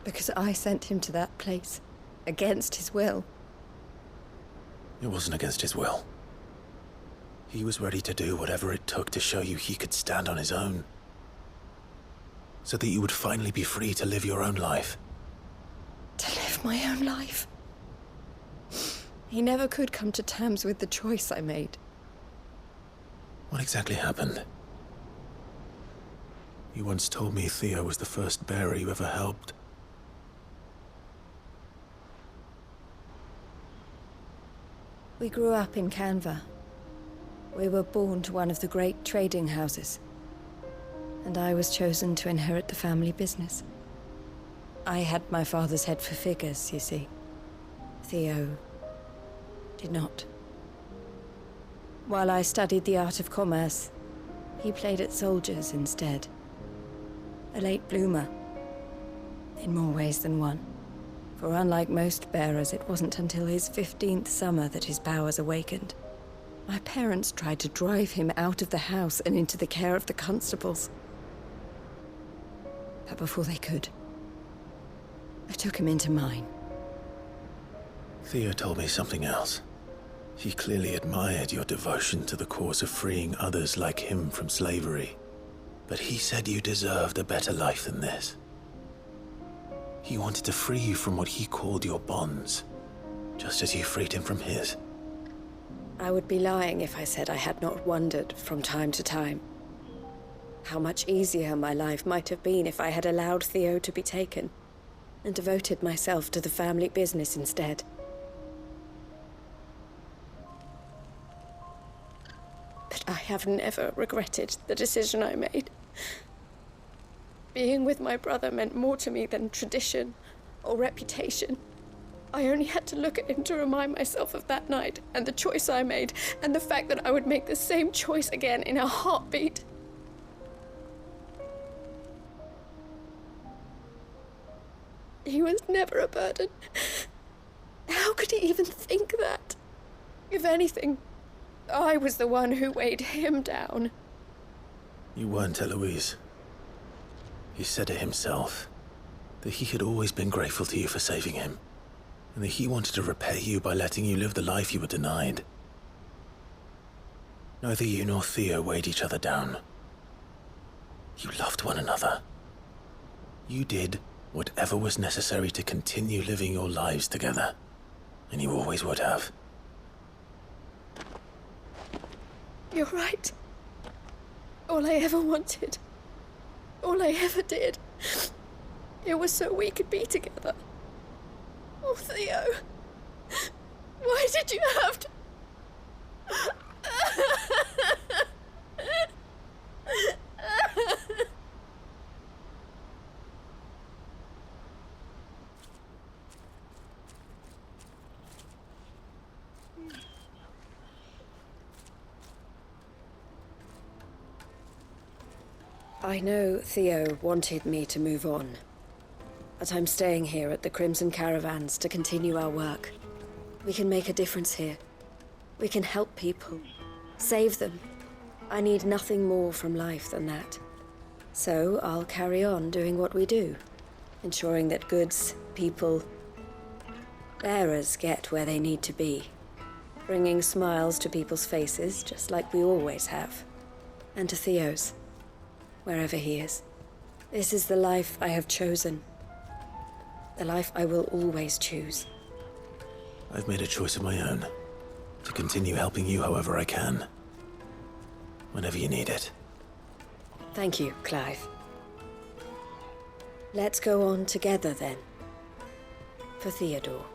Because I sent him to that place, against his will. It wasn't against his will. He was ready to do whatever it took to show you he could stand on his own. So that you would finally be free to live your own life. To live my own life? He never could come to terms with the choice I made. What exactly happened? You once told me Theo was the first bearer you ever helped. We grew up in Canva. We were born to one of the great trading houses. And I was chosen to inherit the family business. I had my father's head for figures, you see. Theo did not. While I studied the art of commerce, he played at soldiers instead. A late bloomer, in more ways than one. For unlike most bearers, it wasn't until his 15th summer that his powers awakened. My parents tried to drive him out of the house and into the care of the constables. But before they could, I took him into mine. Theo told me something else. He clearly admired your devotion to the cause of freeing others like him from slavery. But he said you deserved a better life than this. He wanted to free you from what he called your bonds, just as you freed him from his. I would be lying if I said I had not wondered from time to time how much easier my life might have been if I had allowed Theo to be taken and devoted myself to the family business instead. But I have never regretted the decision I made. Being with my brother meant more to me than tradition or reputation. I only had to look at him to remind myself of that night and the choice I made and the fact that I would make the same choice again in a heartbeat. He was never a burden. How could he even think that? If anything, I was the one who weighed him down. You weren't, Eloise. He said it himself, that he had always been grateful to you for saving him, and that he wanted to repay you by letting you live the life you were denied. Neither you nor Theo weighed each other down. You loved one another. You did whatever was necessary to continue living your lives together, and you always would have. You're right. All I ever wanted. All I ever did. It was so we could be together. Oh, Theo. Why did you have to... I know Theo wanted me to move on, but I'm staying here at the Crimson Caravans to continue our work. We can make a difference here. We can help people, save them. I need nothing more from life than that. So I'll carry on doing what we do, ensuring that goods, people, bearers get where they need to be, bringing smiles to people's faces just like we always have, and to Theo's. Wherever he is. This is the life I have chosen. The life I will always choose. I've made a choice of my own. To continue helping you however I can. Whenever you need it. Thank you, Clive. Let's go on together then. For Theodore.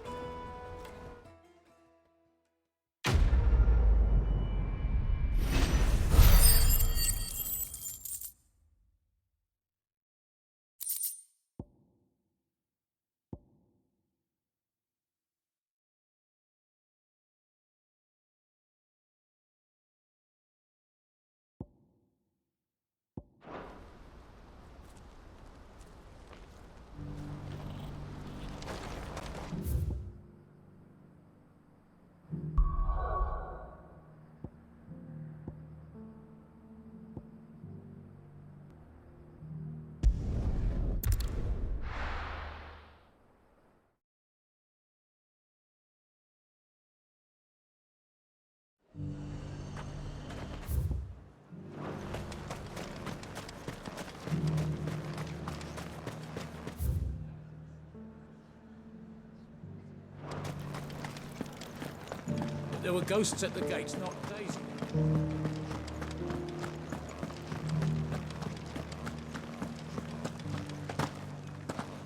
There were ghosts at the gates, not Daisy.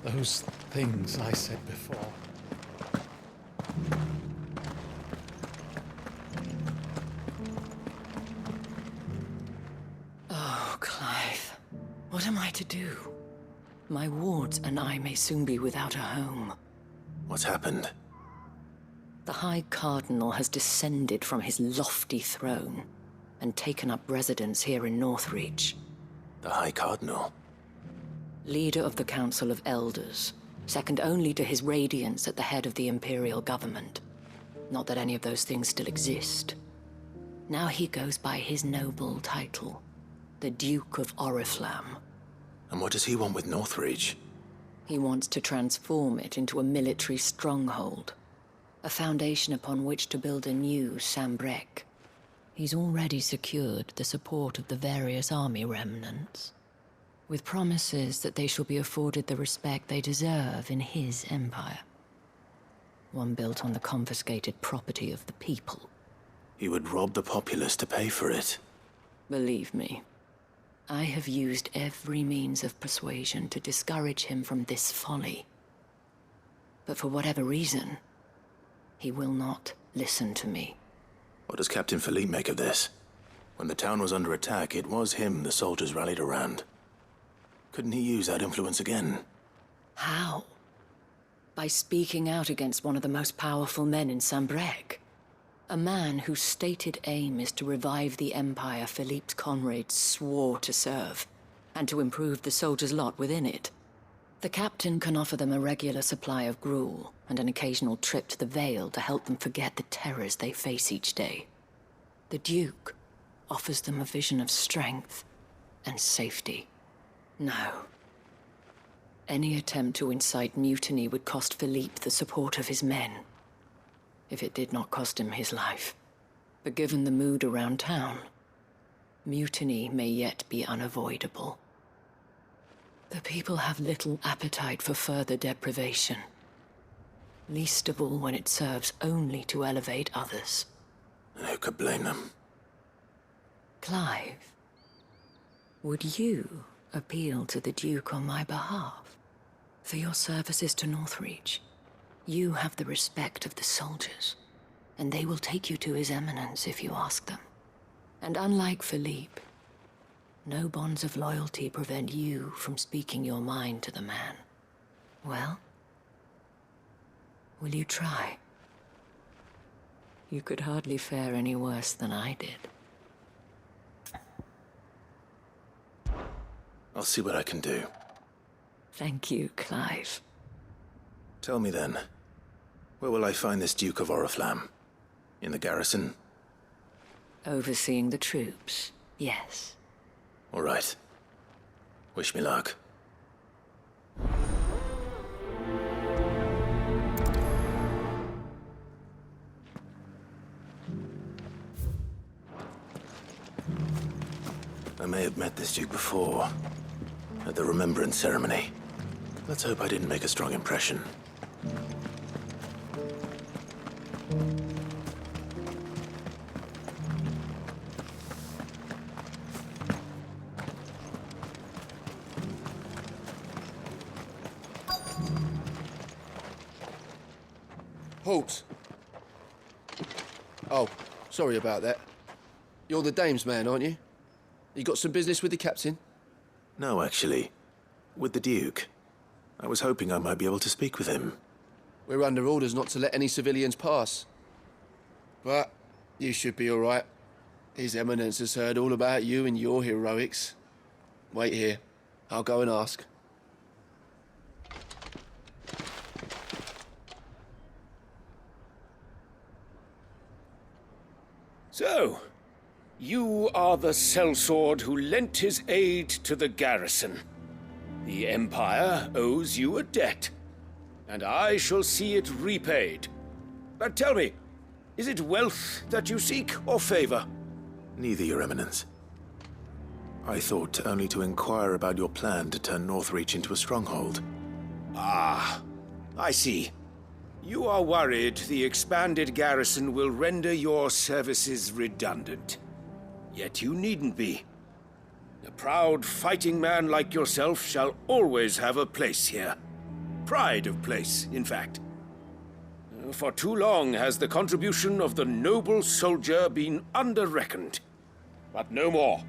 Those things I said before. Oh, Clive. What am I to do? My wards and I may soon be without a home. What's happened? The High Cardinal has descended from his lofty throne and taken up residence here in Northreach. The High Cardinal? Leader of the Council of Elders, second only to his Radiance at the head of the Imperial government. Not that any of those things still exist. Now he goes by his noble title, the Duke of Oriflamme. And what does he want with Northreach? He wants to transform it into a military stronghold. A foundation upon which to build a new Sambrec. He's already secured the support of the various army remnants, with promises that they shall be afforded the respect they deserve in his empire. One built on the confiscated property of the people. He would rob the populace to pay for it. Believe me, I have used every means of persuasion to discourage him from this folly. But for whatever reason, he will not listen to me. What does Captain Philippe make of this? When the town was under attack, it was him the soldiers rallied around. Couldn't he use that influence again? How? By speaking out against one of the most powerful men in Sambrec. A man whose stated aim is to revive the empire Philippe's comrades swore to serve, and to improve the soldiers' lot within it. The captain can offer them a regular supply of gruel, and an occasional trip to the Vale to help them forget the terrors they face each day. The Duke offers them a vision of strength and safety. No. Any attempt to incite mutiny would cost Philippe the support of his men, if it did not cost him his life. But given the mood around town, mutiny may yet be unavoidable. The people have little appetite for further deprivation, least of all when it serves only to elevate others. And who could blame them? Clive, Would you appeal to the Duke on my behalf? For your services to Northreach, you have the respect of the soldiers, and they will take you to His Eminence if you ask them. And unlike Philippe, no bonds of loyalty prevent you from speaking your mind to the man. Well, will you try? You could hardly fare any worse than I did. I'll see what I can do. Thank you, Clive. Tell me then, where will I find this Duke of Oriflamme? In the garrison? Overseeing the troops, yes. All right. Wish me luck. I may have met this Duke before, at the Remembrance Ceremony. Let's hope I didn't make a strong impression. Halt! Oh, sorry about that. You're the dame's man, aren't you? You got some business with the captain? No, actually. With the Duke. I was hoping I might be able to speak with him. We're under orders not to let any civilians pass. But you should be all right. His Eminence has heard all about you and your heroics. Wait here. I'll go and ask. So, you are the sellsword who lent his aid to the garrison. The Empire owes you a debt, and I shall see it repaid. But tell me, is it wealth that you seek, or favor? Neither, Your Eminence. I thought only to inquire about your plan to turn Northreach into a stronghold. Ah, I see. You are worried the expanded garrison will render your services redundant. Yet you needn't be. A proud fighting man like yourself shall always have a place here. Pride of place, in fact. For too long has the contribution of the noble soldier been under-reckoned. But no more.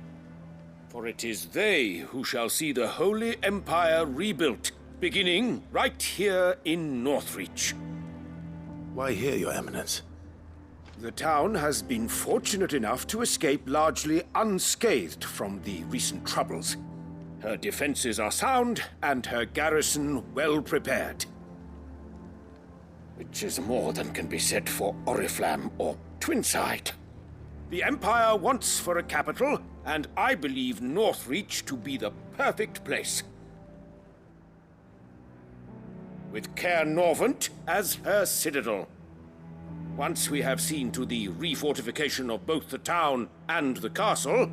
For it is they who shall see the Holy Empire rebuilt, beginning right here in Northreach. Why here, Your Eminence? The town has been fortunate enough to escape largely unscathed from the recent troubles. Her defenses are sound, and her garrison well prepared. Which is more than can be said for Oriflamme or Twinside. The Empire wants for a capital, and I believe Northreach to be the perfect place. With Caer Norvent as her citadel. Once we have seen to the refortification of both the town and the castle,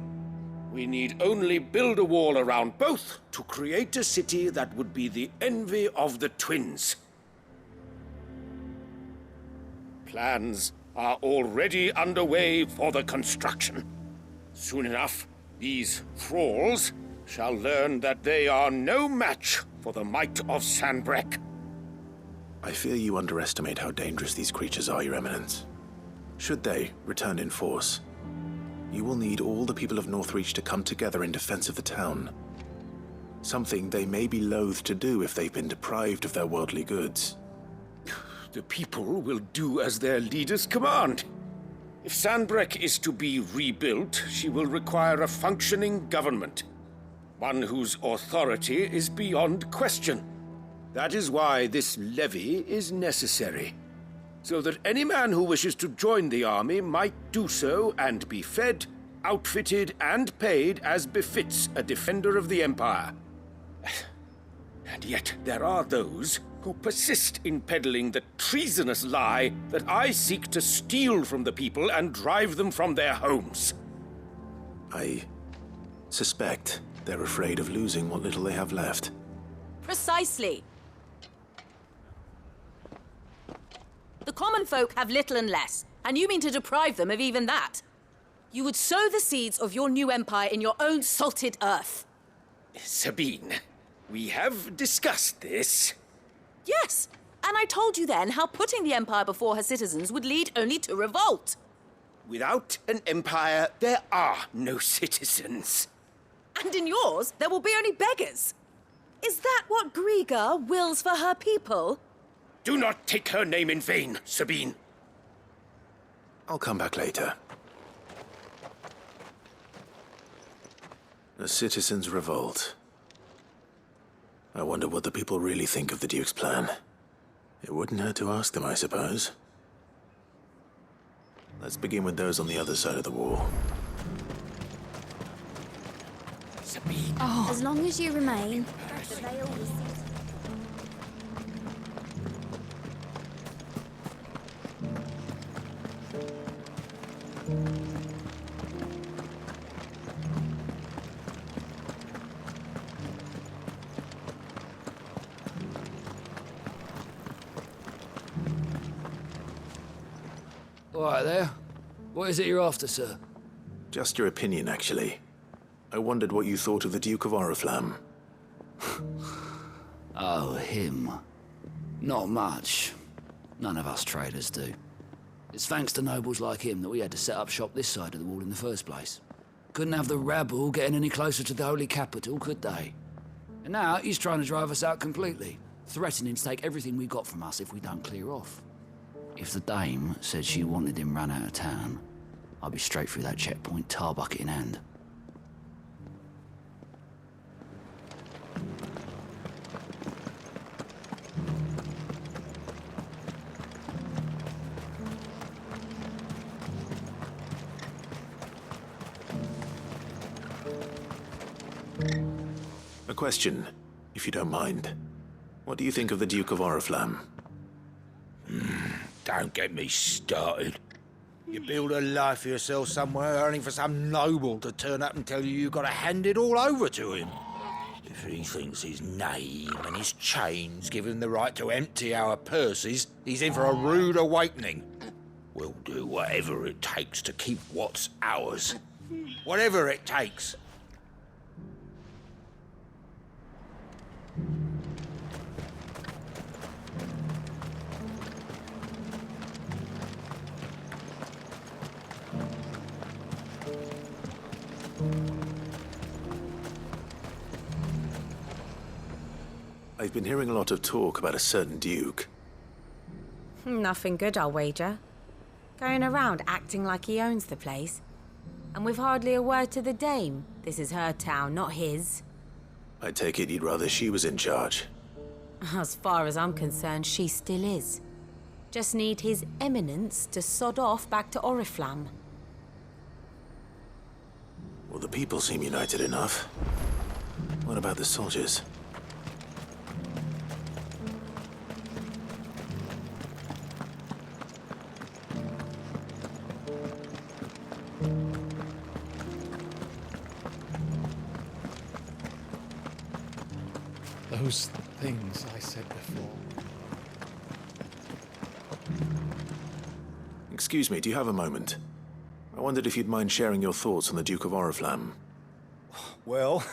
we need only build a wall around both to create a city that would be the envy of the twins. Plans are already underway for the construction. Soon enough, these thralls shall learn that they are no match for the might of Sanbreque. I fear you underestimate how dangerous these creatures are, Your Eminence. Should they return in force, you will need all the people of Northreach to come together in defense of the town. Something they may be loath to do if they've been deprived of their worldly goods. The people will do as their leaders command. If Sanbreque is to be rebuilt, she will require a functioning government. One whose authority is beyond question. That is why this levy is necessary. So that any man who wishes to join the army might do so and be fed, outfitted, and paid as befits a defender of the Empire. And yet there are those who persist in peddling the treasonous lie that I seek to steal from the people and drive them from their homes. I suspect they're afraid of losing what little they have left. Precisely. The common folk have little and less, and you mean to deprive them of even that? You would sow the seeds of your new empire in your own salted earth. Sabine, we have discussed this. Yes, and I told you then how putting the empire before her citizens would lead only to revolt. Without an empire, there are no citizens. And in yours, there will be only beggars. Is that what Griga wills for her people? Do not take her name in vain, Sabine. I'll come back later. A citizens' revolt. I wonder what the people really think of the Duke's plan. It wouldn't hurt to ask them, I suppose. Let's begin with those on the other side of the wall. Sabine. Oh. As long as you remain. They always All right there. What is it you're after, sir? Just your opinion, actually. I wondered what you thought of the Duke of Oriflamme. Oh, him. Not much. None of us traders do. It's thanks to nobles like him that we had to set up shop this side of the wall in the first place. Couldn't have the rabble getting any closer to the holy capital, could they? And now he's trying to drive us out completely, threatening to take everything we got from us if we don't clear off. If the dame said she wanted him run out of town, I'd be straight through that checkpoint, tar bucket in hand. A question, if you don't mind. What do you think of the Duke of Oriflamme? Don't get me started. You build a life for yourself somewhere, only for some noble to turn up and tell you you've got to hand it all over to him. If he thinks his name and his chains give him the right to empty our purses, he's in for a rude awakening. We'll do whatever it takes to keep what's ours. Whatever it takes. I've been hearing a lot of talk about a certain Duke. Nothing good, I'll wager. Going around acting like he owns the place. And with hardly a word to the dame. This is her town, not his. I take it you'd rather she was in charge. As far as I'm concerned, she still is. Just need his eminence to sod off back to Oriflamme. Well, the people seem united enough. What about the soldiers? Those things I said before. Excuse me, do you have a moment? I wondered if you'd mind sharing your thoughts on the Duke of Oriflamme. Well,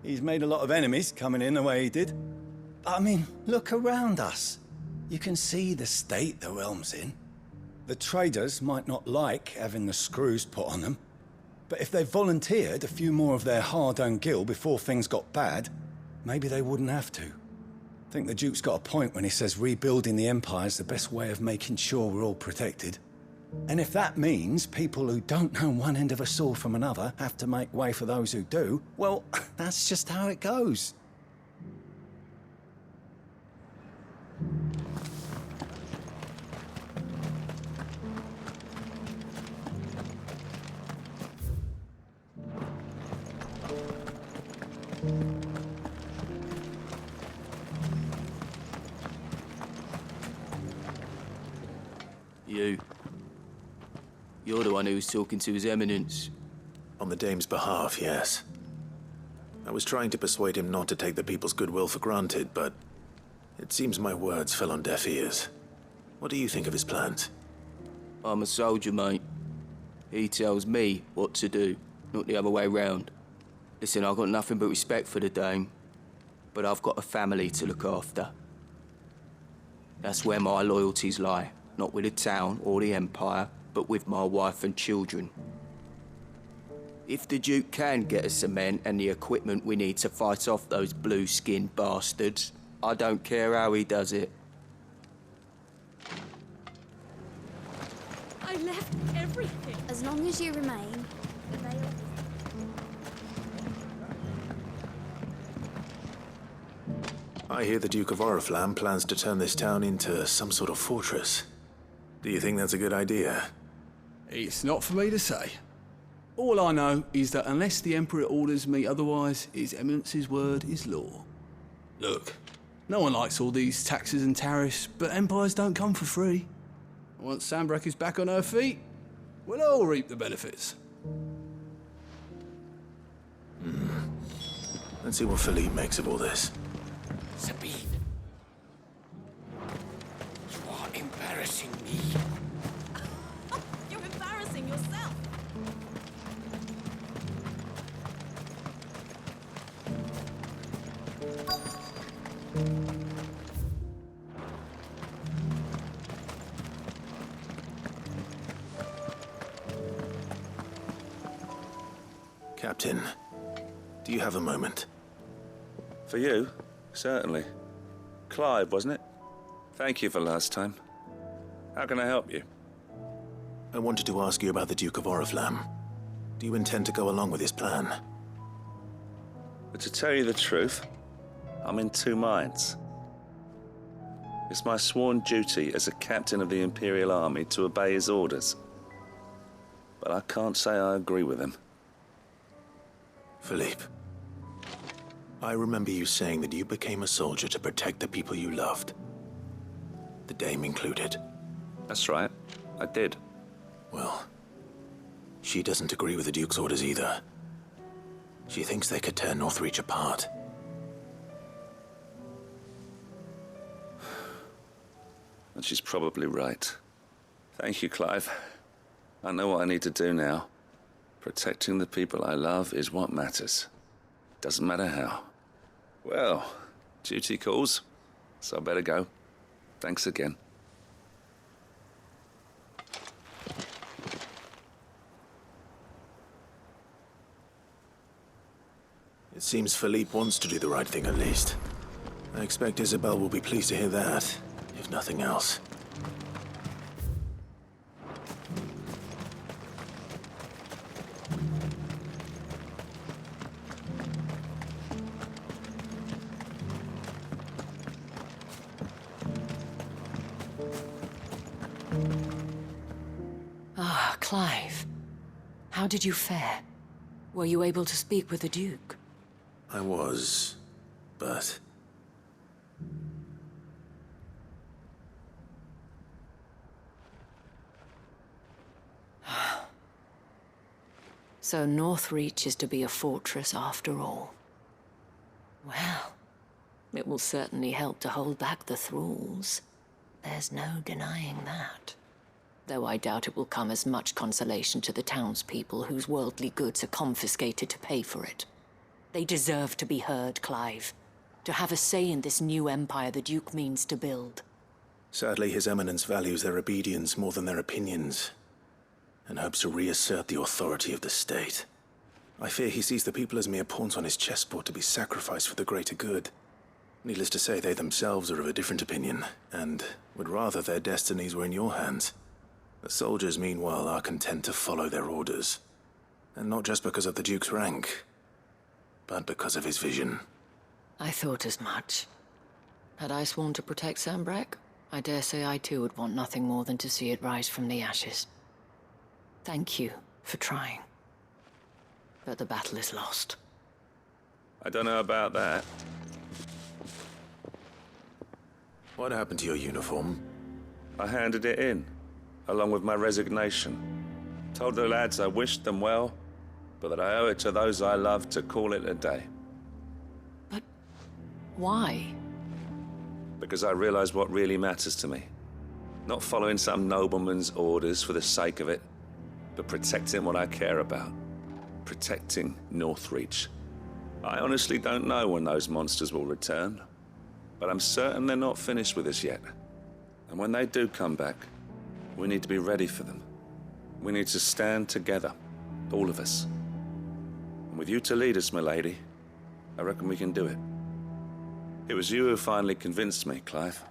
he's made a lot of enemies coming in the way he did. I mean, look around us. You can see the state the realm's in. The traders might not like having the screws put on them, but if they volunteered a few more of their hard-earned gil before things got bad, maybe they wouldn't have to. I think the Duke's got a point when he says rebuilding the Empire's the best way of making sure we're all protected. And if that means people who don't know one end of a sword from another have to make way for those who do, well, that's just how it goes. You're the one who was talking to His Eminence. On the dame's behalf, yes. I was trying to persuade him not to take the people's goodwill for granted, but it seems my words fell on deaf ears. What do you think of his plans? I'm a soldier, mate. He tells me what to do, not the other way round. Listen, I've got nothing but respect for the Dame, but I've got a family to look after. That's where my loyalties lie, not with the town or the Empire, but with my wife and children. If the Duke can get us cement and the equipment we need to fight off those blue-skinned bastards, I don't care how he does it. I left everything. As long as you remain, they'll... I hear the Duke of Oriflamme plans to turn this town into some sort of fortress. Do you think that's a good idea? It's not for me to say. All I know is that unless the Emperor orders me otherwise, His Eminence's word is law. Look, no one likes all these taxes and tariffs, but empires don't come for free. Once Sanbreque is back on her feet, we'll all reap the benefits. Let's see what Philippe makes of all this. Sabine. You are embarrassing me. You're embarrassing yourself. Captain, do you have a moment? For you? Certainly. Clive, wasn't it? Thank you for last time. How can I help you? I wanted to ask you about the Duke of Oriflamme. Do you intend to go along with his plan? But to tell you the truth, I'm in two minds. It's my sworn duty as a captain of the Imperial Army to obey his orders. But I can't say I agree with him. Philippe, I remember you saying that you became a soldier to protect the people you loved. The Dame included. That's right, I did. Well, she doesn't agree with the Duke's orders either. She thinks they could tear Northreach apart. And she's probably right. Thank you, Clive. I know what I need to do now. Protecting the people I love is what matters. Doesn't matter how. Well, duty calls, so I better go. Thanks again. It seems Philippe wants to do the right thing at least. I expect Isabel will be pleased to hear that, if nothing else. Ah, Clive. How did you fare? Were you able to speak with the Duke? I was, but... So Northreach is to be a fortress after all. Well, it will certainly help to hold back the thralls. There's no denying that. Though I doubt it will come as much consolation to the townspeople whose worldly goods are confiscated to pay for it. They deserve to be heard, Clive. To have a say in this new empire the Duke means to build. Sadly, His Eminence values their obedience more than their opinions, and hopes to reassert the authority of the state. I fear he sees the people as mere pawns on his chessboard to be sacrificed for the greater good. Needless to say, they themselves are of a different opinion, and would rather their destinies were in your hands. The soldiers, meanwhile, are content to follow their orders. And not just because of the Duke's rank, but because of his vision. I thought as much. Had I sworn to protect Sanbreque, I dare say I too would want nothing more than to see it rise from the ashes. Thank you for trying. But the battle is lost. I don't know about that. What happened to your uniform? I handed it in, along with my resignation. Told the lads I wished them well, but that I owe it to those I love to call it a day. But why? Because I realize what really matters to me. Not following some nobleman's orders for the sake of it. but protecting what I care about. Protecting Northreach. I honestly don't know when those monsters will return, but I'm certain they're not finished with us yet. And when they do come back, we need to be ready for them. We need to stand together, all of us. And with you to lead us, milady, I reckon we can do it. It was you who finally convinced me, Clive.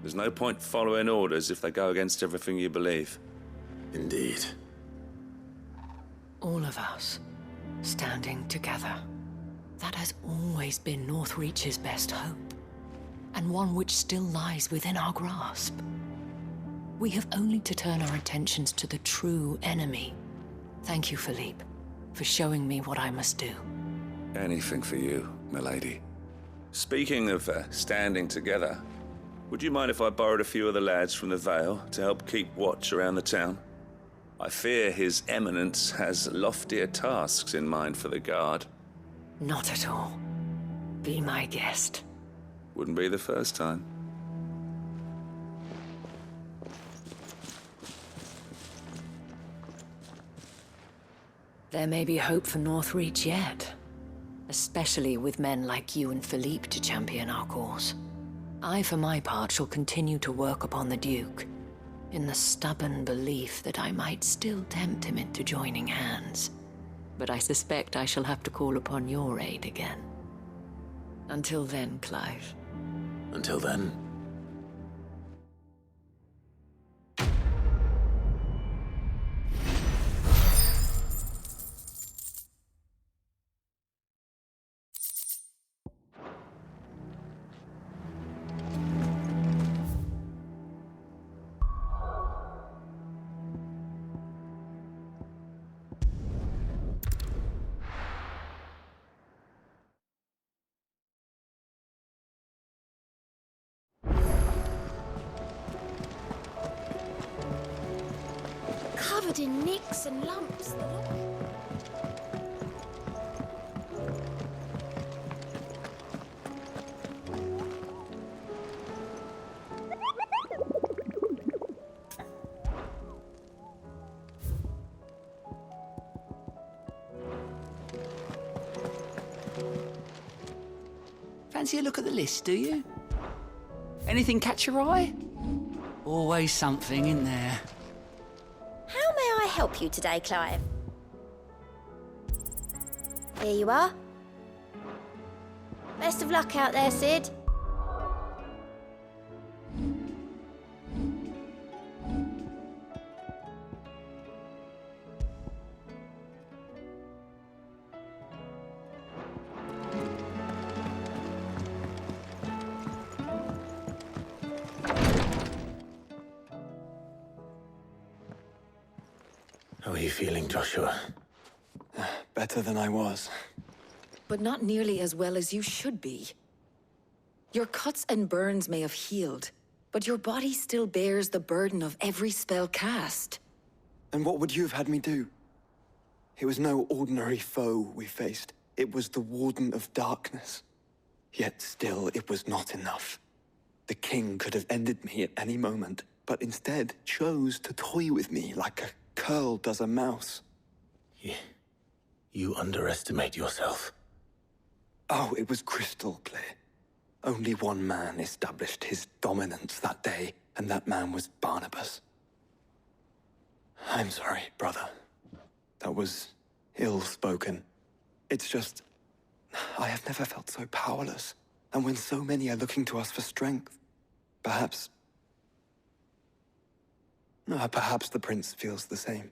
There's no point following orders if they go against everything you believe. Indeed. All of us, standing together. That has always been Northreach's best hope, and one which still lies within our grasp. We have only to turn our attentions to the true enemy. Thank you, Philippe, for showing me what I must do. Anything for you, milady. Speaking of standing together, would you mind if I borrowed a few of the lads from the Vale to help keep watch around the town? I fear His Eminence has loftier tasks in mind for the guard. Not at all. Be my guest. Wouldn't be the first time. There may be hope for Northreach yet, especially with men like you and Philippe to champion our cause. I, for my part, shall continue to work upon the Duke, in the stubborn belief that I might still tempt him into joining hands. But I suspect I shall have to call upon your aid again. Until then, Clive. Until then. Covered in nicks and lumps. Fancy a look at the list, do you? Anything catch your eye? Always something in there. How may I help you today, Clive? Here you are. Best of luck out there, Sid. How are you feeling, Joshua? Better than I was. But not nearly as well as you should be. Your cuts and burns may have healed, but your body still bears the burden of every spell cast. And what would you have had me do? It was no ordinary foe we faced. It was the Warden of Darkness. Yet still, it was not enough. The king could have ended me at any moment, but instead chose to toy with me like a curl does a mouse. You underestimate yourself. Oh, it was crystal clear. Only one man established his dominance that day, and that man was Barnabas. I'm sorry, brother. That was ill-spoken. It's just, I have never felt so powerless. And when so many are looking to us for strength, perhaps the prince feels the same.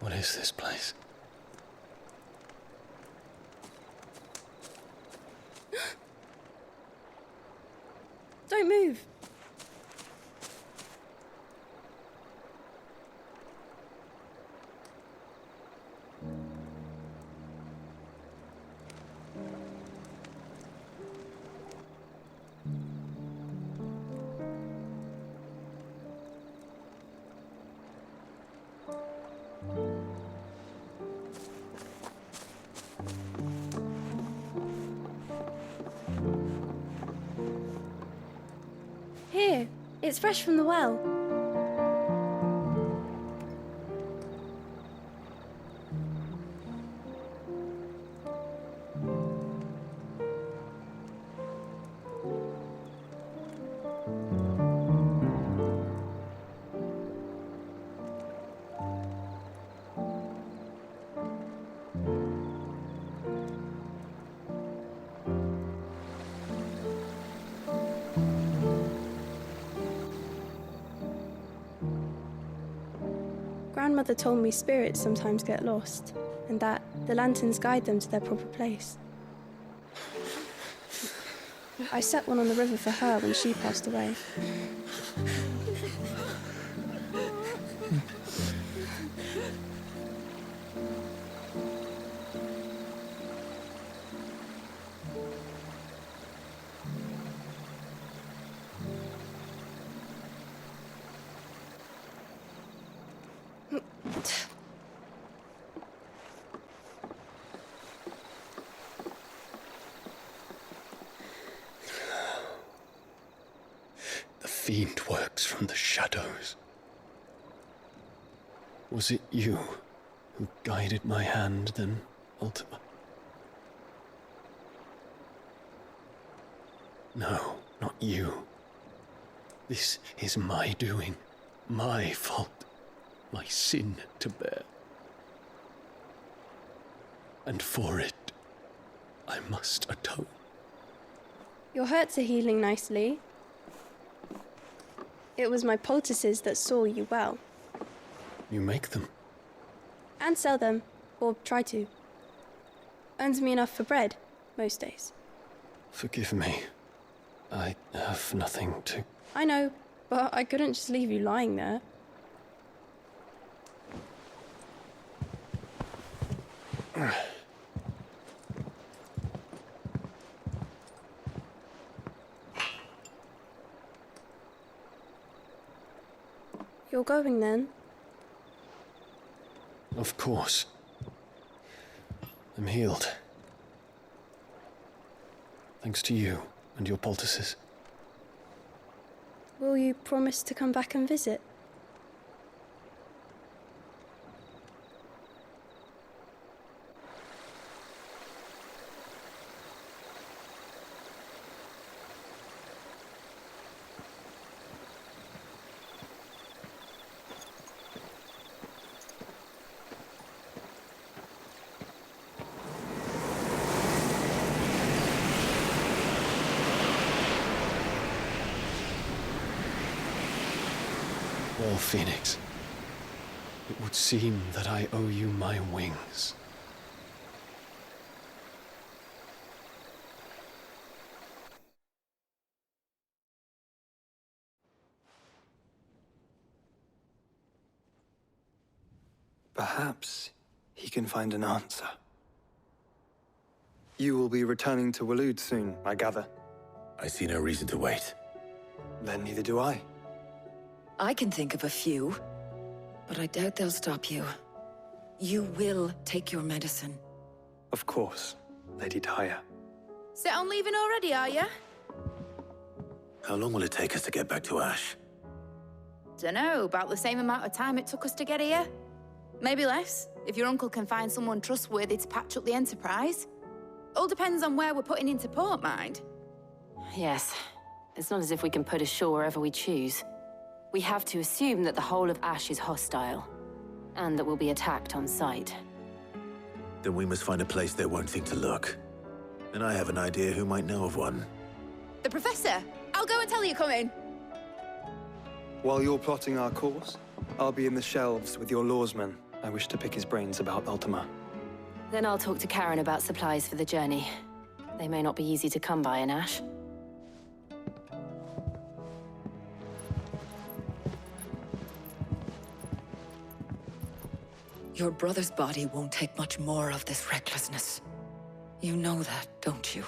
What is this place? Don't move. Here, it's fresh from the well. Grandmother told me spirits sometimes get lost, and that the lanterns guide them to their proper place. I set one on the river for her when she passed away. The fiend works from the shadows. Was it you who guided my hand then, Ultima? No, not you. This is my doing, my fault, my sin to bear. And for it, I must atone. Your hurts are healing nicely. It was my poultices that saw you well. You make them? And sell them, or try to. Earns me enough for bread, most days. Forgive me. I have nothing to... I know, but I couldn't just leave you lying there. You're going then? Of course. I'm healed. Thanks to you and your poultices. Will you promise to come back and visit? Well, Phoenix, it would seem that I owe you my wings. Perhaps he can find an answer. You will be returning to Waloed soon, I gather. I see no reason to wait. Then neither do I. I can think of a few, but I doubt they'll stop you. You will take your medicine. Of course, Lady Daya. Set on leaving already, are you? How long will it take us to get back to Ash? Dunno, about the same amount of time it took us to get here. Maybe less, if your uncle can find someone trustworthy to patch up the Enterprise. All depends on where we're putting into port, mind. Yes. It's not as if we can put ashore wherever we choose. We have to assume that the whole of Ash is hostile, and that we'll be attacked on sight. Then we must find a place they won't think to look. And I have an idea who might know of one. The Professor! I'll go and tell you coming. While you're plotting our course, I'll be in the shelves with your lawsmen, I wish to pick his brains about Ultima. Then I'll talk to Karen about supplies for the journey. They may not be easy to come by in Ash. Your brother's body won't take much more of this recklessness. You know that, don't you?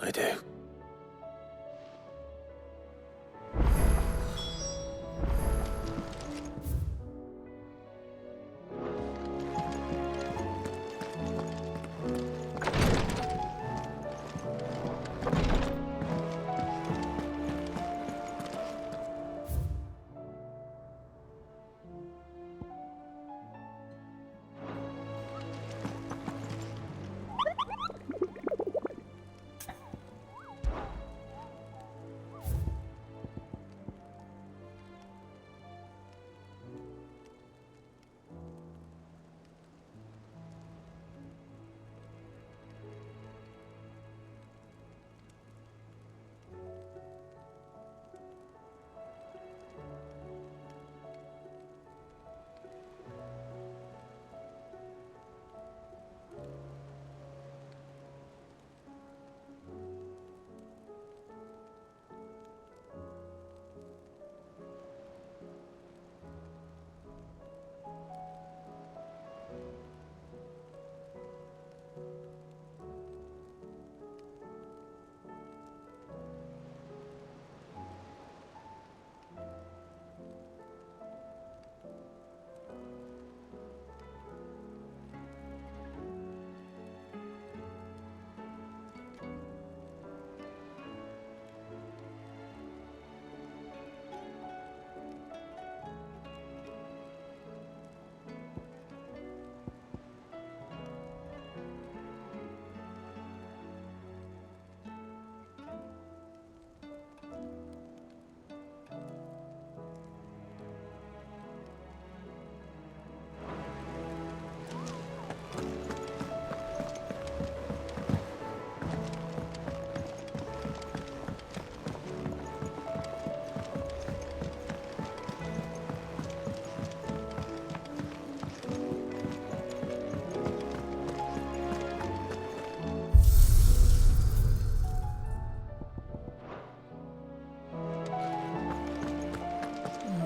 I do.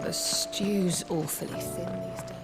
The stew's awfully thin these days.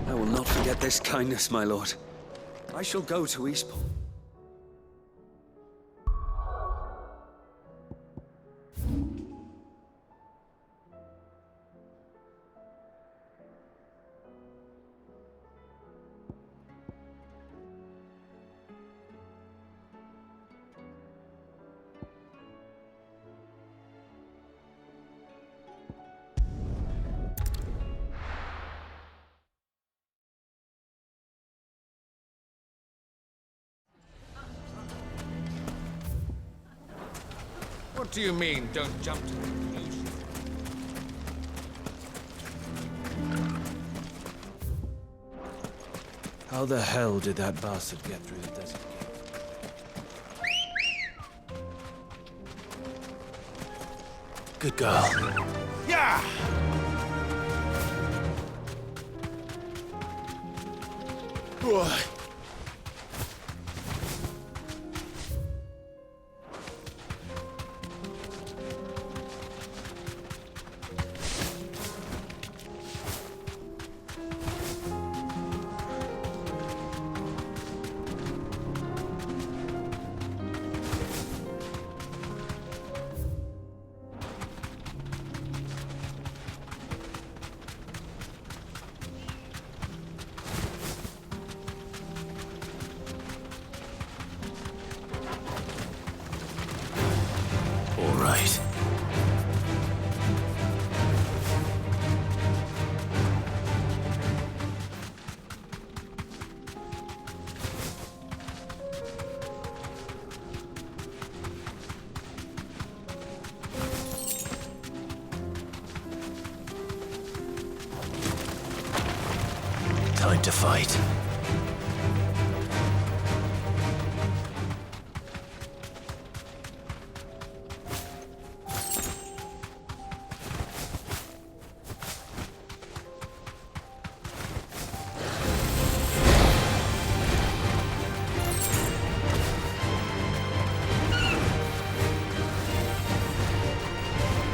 I will not forget this kindness, my lord. I shall go to Eastport. What do you mean, don't jump to conclusions? How the hell did that bastard get through the desert gate? Good girl. Yeah! Boy. right. Time to fight.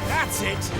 That's it!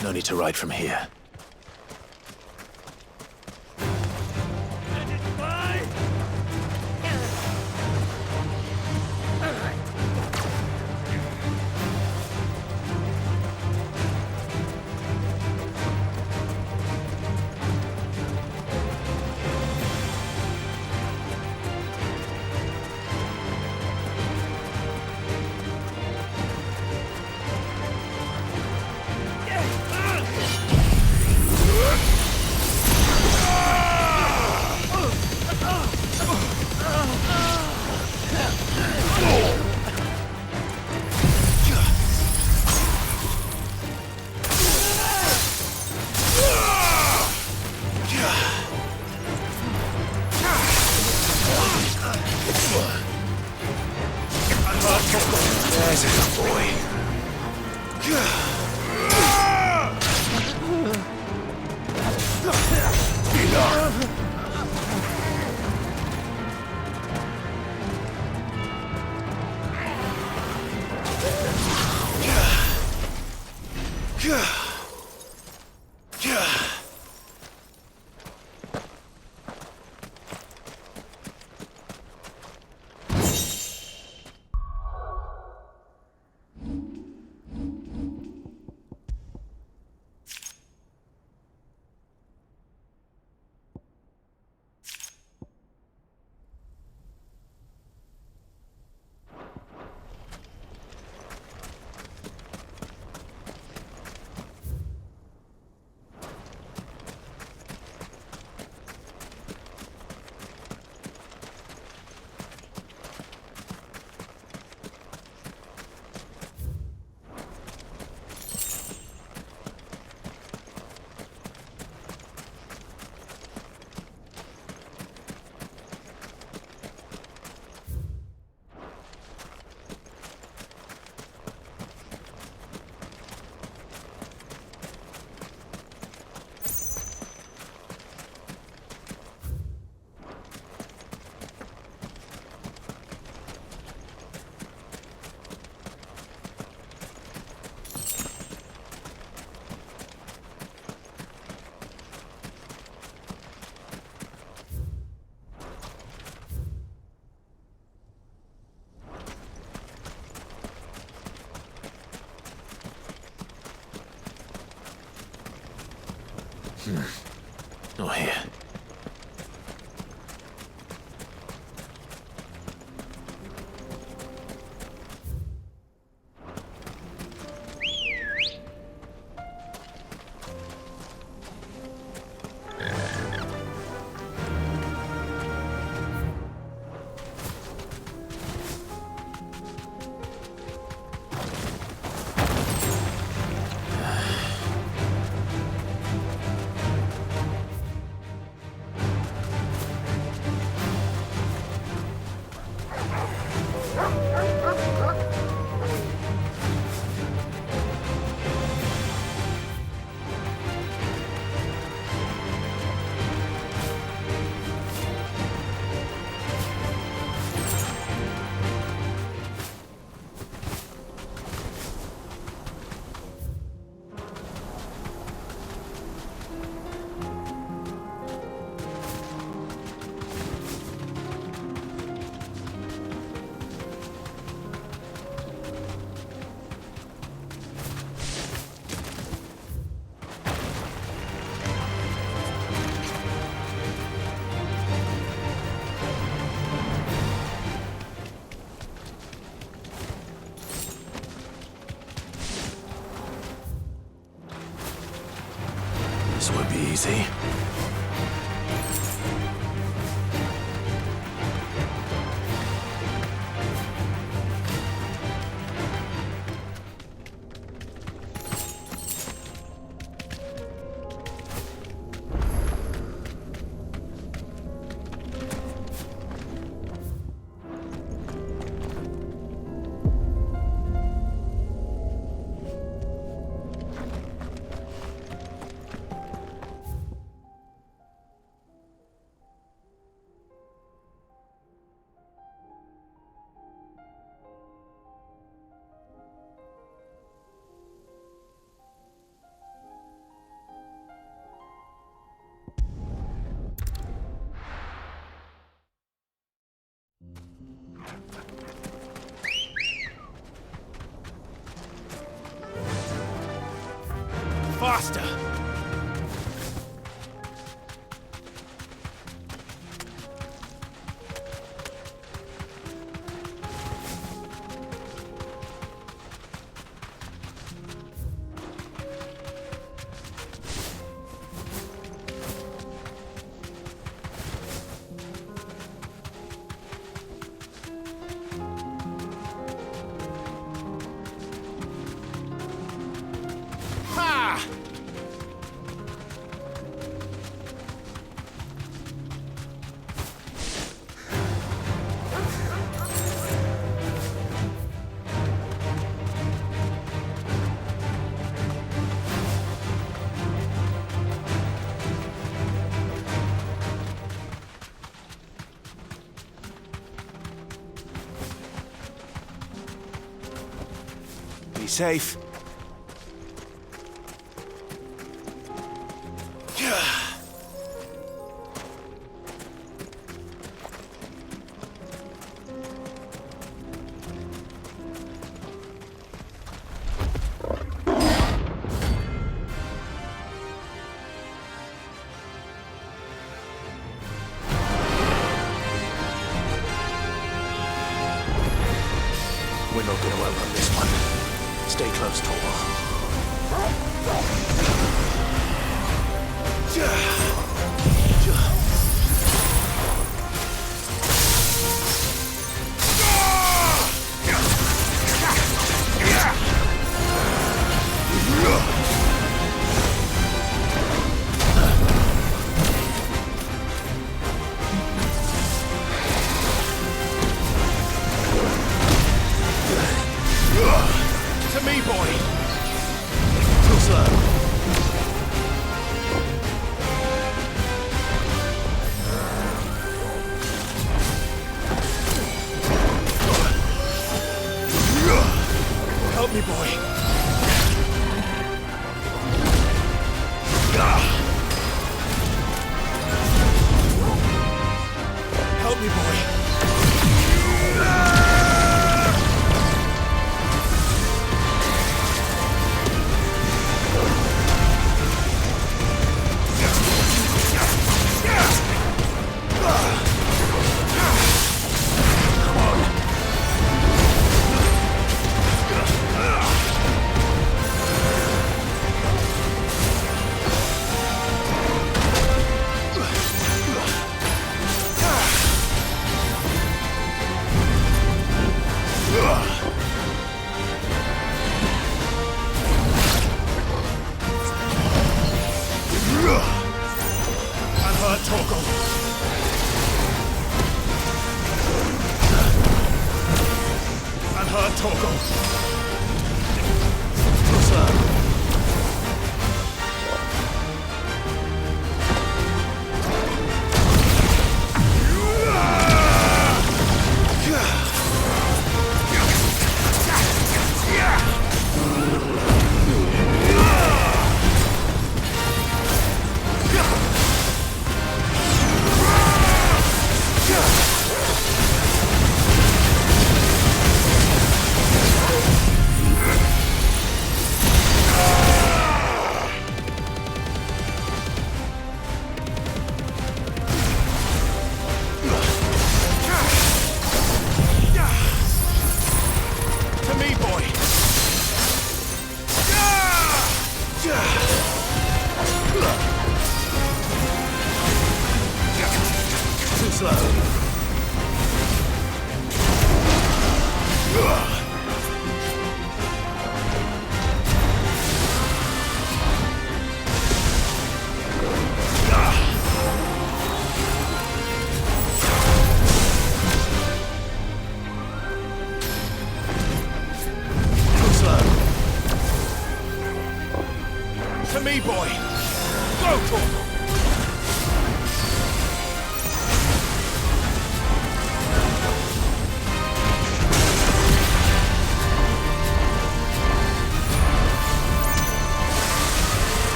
No need to ride from here. There's a boy. Not here. easy. Faster! Ha! Be safe. We're not gonna outrun this one. Stay close, Torvald. To me, boy! Too slow. Help me, boy! Help me, boy! Unhurt, Torgal! Unhurt, Torgal! Too slow. slow. To me, boy! Go, Torgal!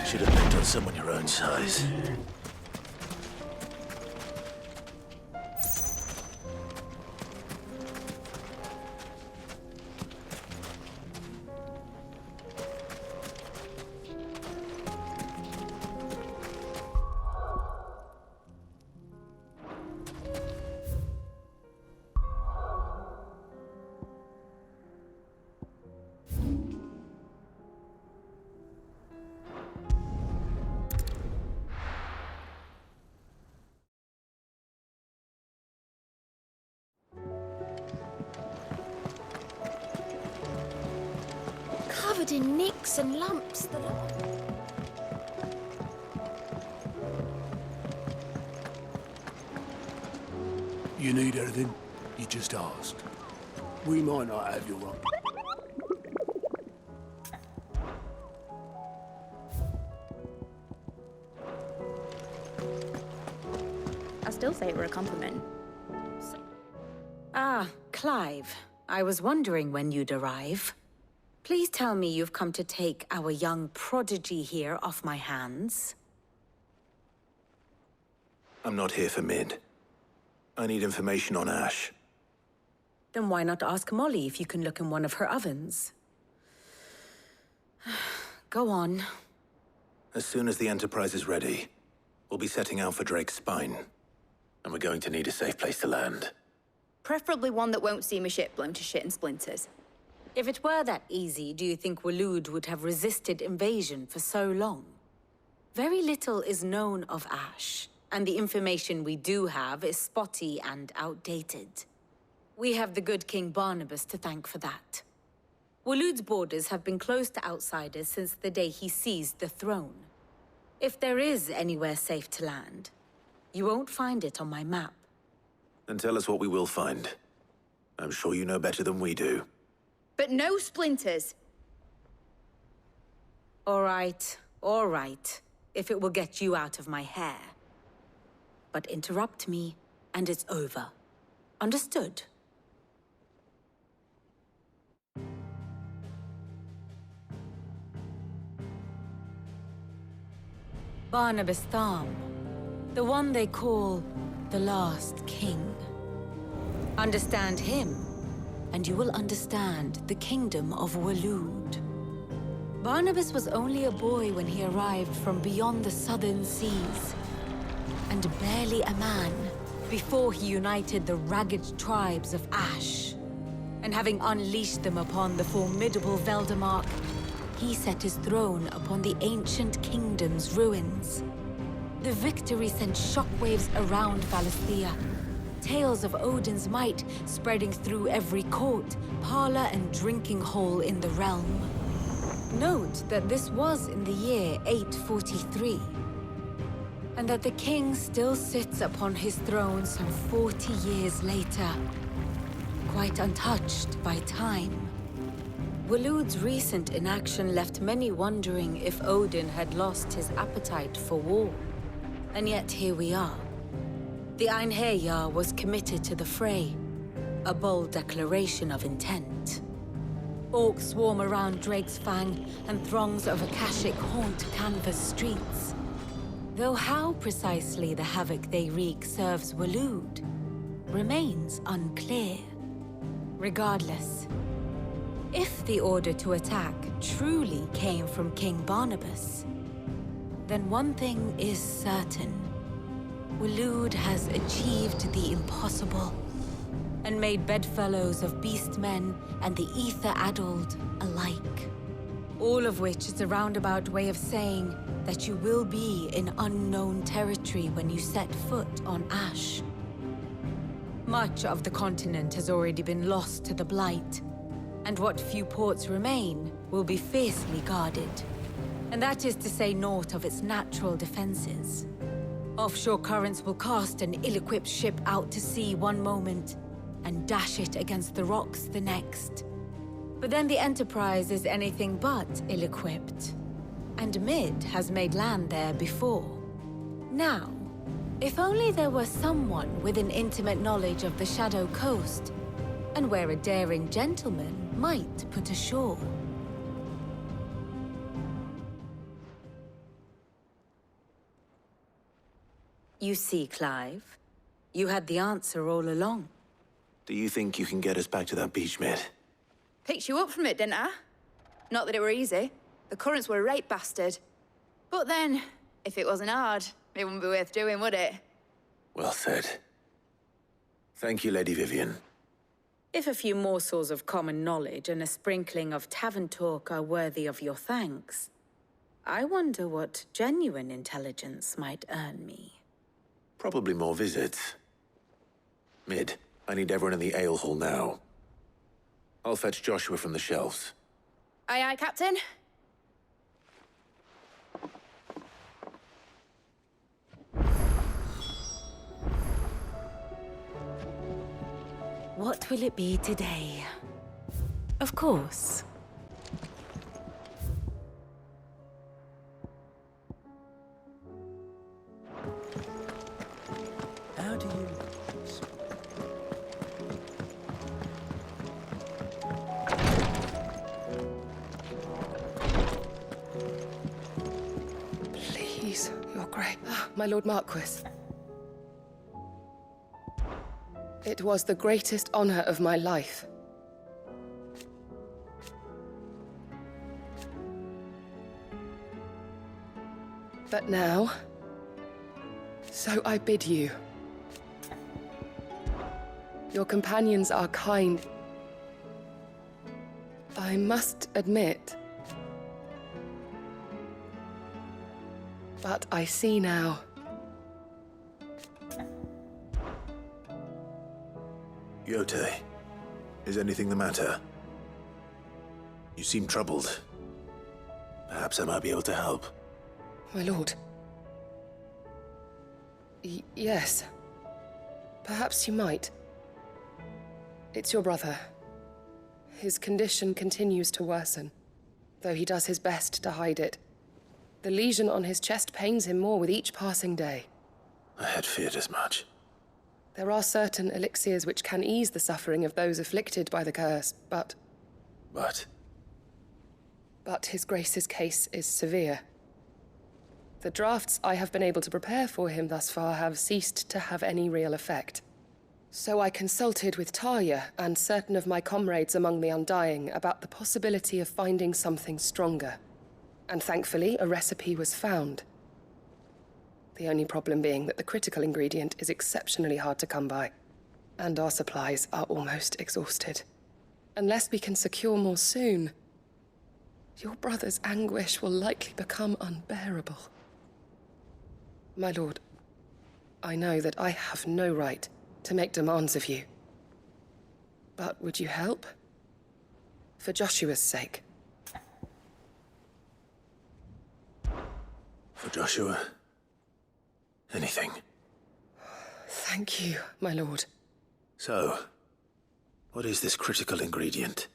Should have picked on someone your own size. Covered in nicks and lumps that are... You need anything? You just ask. We might not have your own. I still say it were a compliment. Ah, Clive. I was wondering when you'd arrive. Please tell me you've come to take our young prodigy here off my hands. I'm not here for Mid. I need information on Ash. Then why not ask Molly if you can look in one of her ovens? Go on. As soon as the Enterprise is ready, we'll be setting out for Drake's Spine. And we're going to need a safe place to land. Preferably one that won't see my ship blown to shit and splinters. If it were that easy, do you think Waloed would have resisted invasion for so long? Very little is known of Ash, and the information we do have is spotty and outdated. We have the good King Barnabas to thank for that. Waloed's borders have been closed to outsiders since the day he seized the throne. If there is anywhere safe to land, you won't find it on my map. Then tell us what we will find. I'm sure you know better than we do. But no splinters. All right. If it will get you out of my hair. But interrupt me, and it's over. Understood? Barnabas Tham. The one they call the Last King. Understand him, and you will understand the kingdom of Waloed. Barnabas was only a boy when he arrived from beyond the southern seas, and barely a man before he united the ragged tribes of Ash. And having unleashed them upon the formidable Veldamark, he set his throne upon the ancient kingdom's ruins. The victory sent shockwaves around Valisthea, tales of Odin's might spreading through every court, parlor, and drinking hole in the realm. Note that this was in the year 843, and that the king still sits upon his throne some 40 years later, quite untouched by time. Waloed's recent inaction left many wondering if Odin had lost his appetite for war. And yet here we are. The Einherjar was committed to the fray, a bold declaration of intent. Orcs swarm around Drake's Fang, and throngs of Akashic haunt Canvas streets. Though how precisely the havoc they wreak serves Waloed remains unclear. Regardless, if the order to attack truly came from King Barnabas, then one thing is certain. Waloed has achieved the impossible, and made bedfellows of beastmen and the ether-addled alike. All of which is a roundabout way of saying that you will be in unknown territory when you set foot on Ash. Much of the continent has already been lost to the Blight, and what few ports remain will be fiercely guarded. And that is to say naught of its natural defenses. Offshore currents will cast an ill-equipped ship out to sea one moment, and dash it against the rocks the next. But then the Enterprise is anything but ill-equipped, and Mid has made land there before. Now, if only there were someone with an intimate knowledge of the Shadow Coast, and where a daring gentleman might put ashore. You see, Clive, you had the answer all along. Do you think you can get us back to that beach, Mid? Picked you up from it, didn't I? Not that it were easy. The currents were a right bastard. But then, if it wasn't hard, it wouldn't be worth doing, would it? Well said. Thank you, Lady Vivian. If a few morsels of common knowledge and a sprinkling of tavern talk are worthy of your thanks, I wonder what genuine intelligence might earn me. Probably more visits. Mid, I need everyone in the ale hall now. I'll fetch Joshua from the shelves. Aye, aye, Captain. What will it be today? Of course. How do you... Please, Your Grace. My Lord Marquis. It was the greatest honor of my life. But now, so I bid you. Your companions are kind. I must admit, but I see now. Yote, is anything the matter? You seem troubled. Perhaps I might be able to help. My lord. Yes. Perhaps you might. It's your brother. His condition continues to worsen, though he does his best to hide it. The lesion on his chest pains him more with each passing day. I had feared as much. There are certain elixirs which can ease the suffering of those afflicted by the curse, but... But His Grace's case is severe. The drafts I have been able to prepare for him thus far have ceased to have any real effect. So I consulted with Tarja and certain of my comrades among the Undying about the possibility of finding something stronger. And thankfully, a recipe was found. The only problem being that the critical ingredient is exceptionally hard to come by, and our supplies are almost exhausted. Unless we can secure more soon, your brother's anguish will likely become unbearable. My lord, I know that I have no right to make demands of you. But would you help? For Joshua's sake. For Joshua, anything. Thank you, my lord. So, what is this critical ingredient?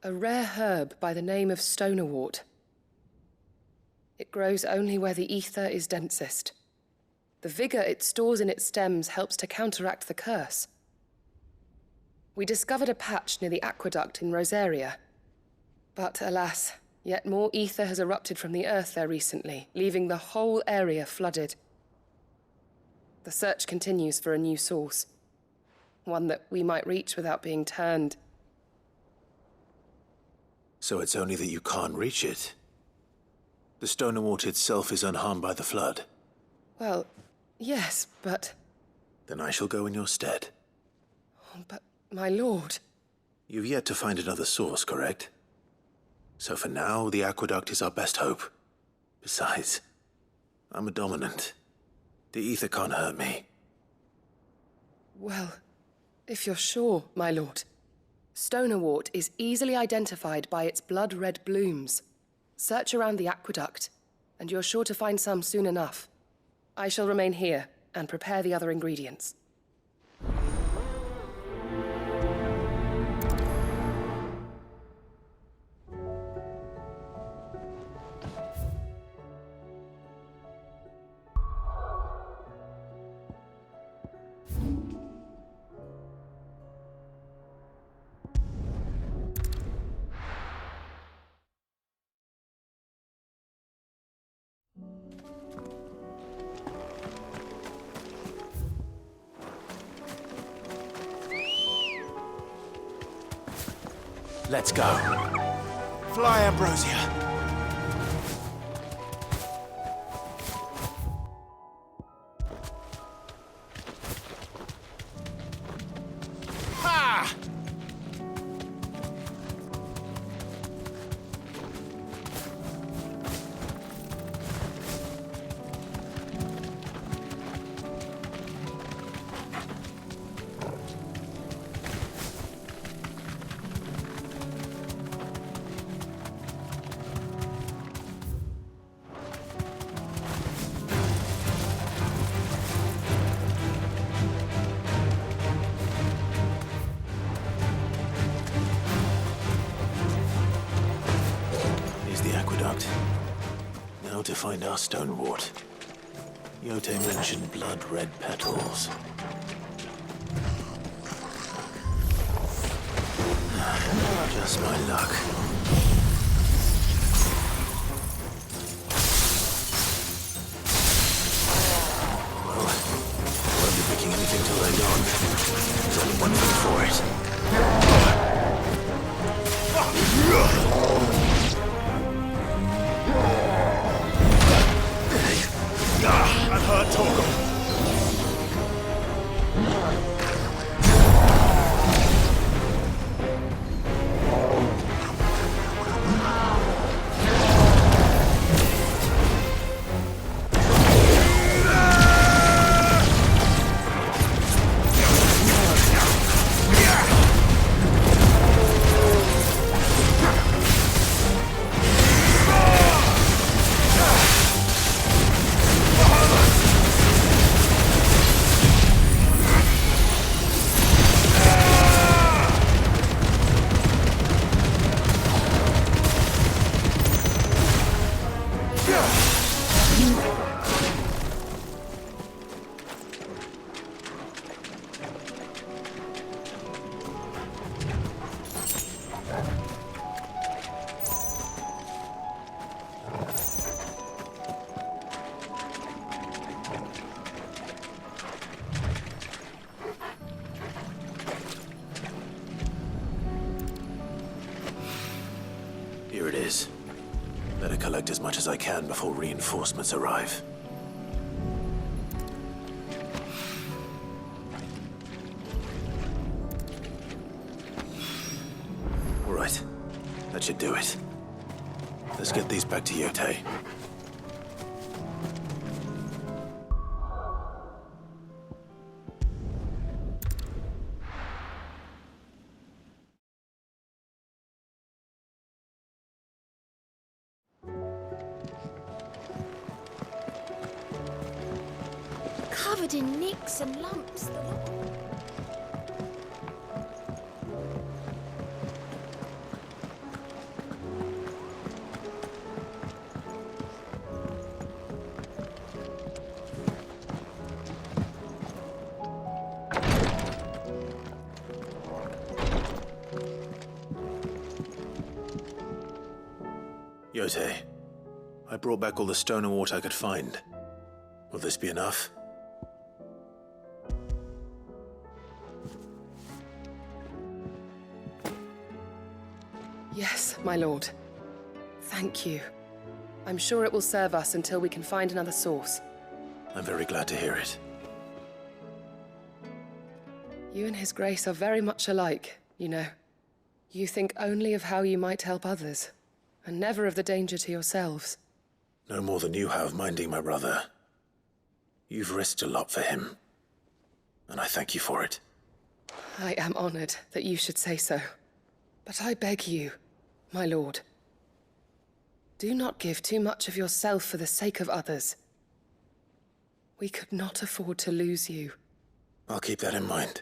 A rare herb by the name of stonerwort. It grows only where the ether is densest. The vigor it stores in its stems helps to counteract the curse. We discovered a patch near the aqueduct in Rosaria. But alas, yet more ether has erupted from the earth there recently, leaving the whole area flooded. The search continues for a new source. One that we might reach without being turned. So it's only that you can't reach it? The stonerwort itself is unharmed by the flood? Well, yes, but... Then I shall go in your stead. But, my lord... You've yet to find another source, correct? So for now, the aqueduct is our best hope. Besides, I'm a dominant. The ether can't hurt me. Well, if you're sure, my lord. Stonerwort is easily identified by its blood-red blooms. Search around the aqueduct, and you're sure to find some soon enough. I shall remain here and prepare the other ingredients. Let's go. Fly, Ambrosia. Ha! Now to find our stonewort. Yote mentioned blood-red petals. Just my luck. Well, I won't be picking anything till they're gone. There's only one thing for it. I've heard talk of... Here it is. Better collect as much as I can before reinforcements arrive. All right. That should do it. Let's get these back to Yote. covered in nicks and lumps. Yotei, I brought back all the stone and water I could find. Will this be enough? Yes, my lord. Thank you. I'm sure it will serve us until we can find another source. I'm very glad to hear it. You and His Grace are very much alike, you know. You think only of how you might help others, and never of the danger to yourselves. No more than you have minding my brother. You've risked a lot for him, and I thank you for it. I am honored that you should say so. But I beg you, my lord, do not give too much of yourself for the sake of others. We could not afford to lose you. I'll keep that in mind.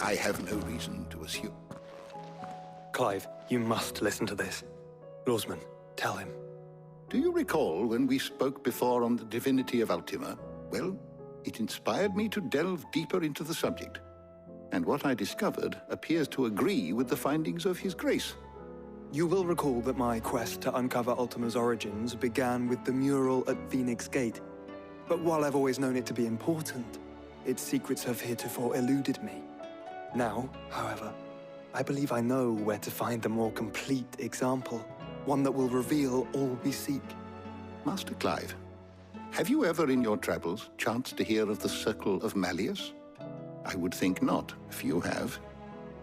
I have no reason to assume. Clive, you must listen to this. Lawsman, tell him. Do you recall when we spoke before on the divinity of Ultima? Well, it inspired me to delve deeper into the subject. And what I discovered appears to agree with the findings of His Grace. You will recall that my quest to uncover Ultima's origins began with the mural at Phoenix Gate. But while I've always known it to be important, its secrets have heretofore eluded me. Now, however, I believe I know where to find the more complete example, one that will reveal all we seek. Master Clive, have you ever in your travels chanced to hear of the Circle of Malleus? I would think not, if you have.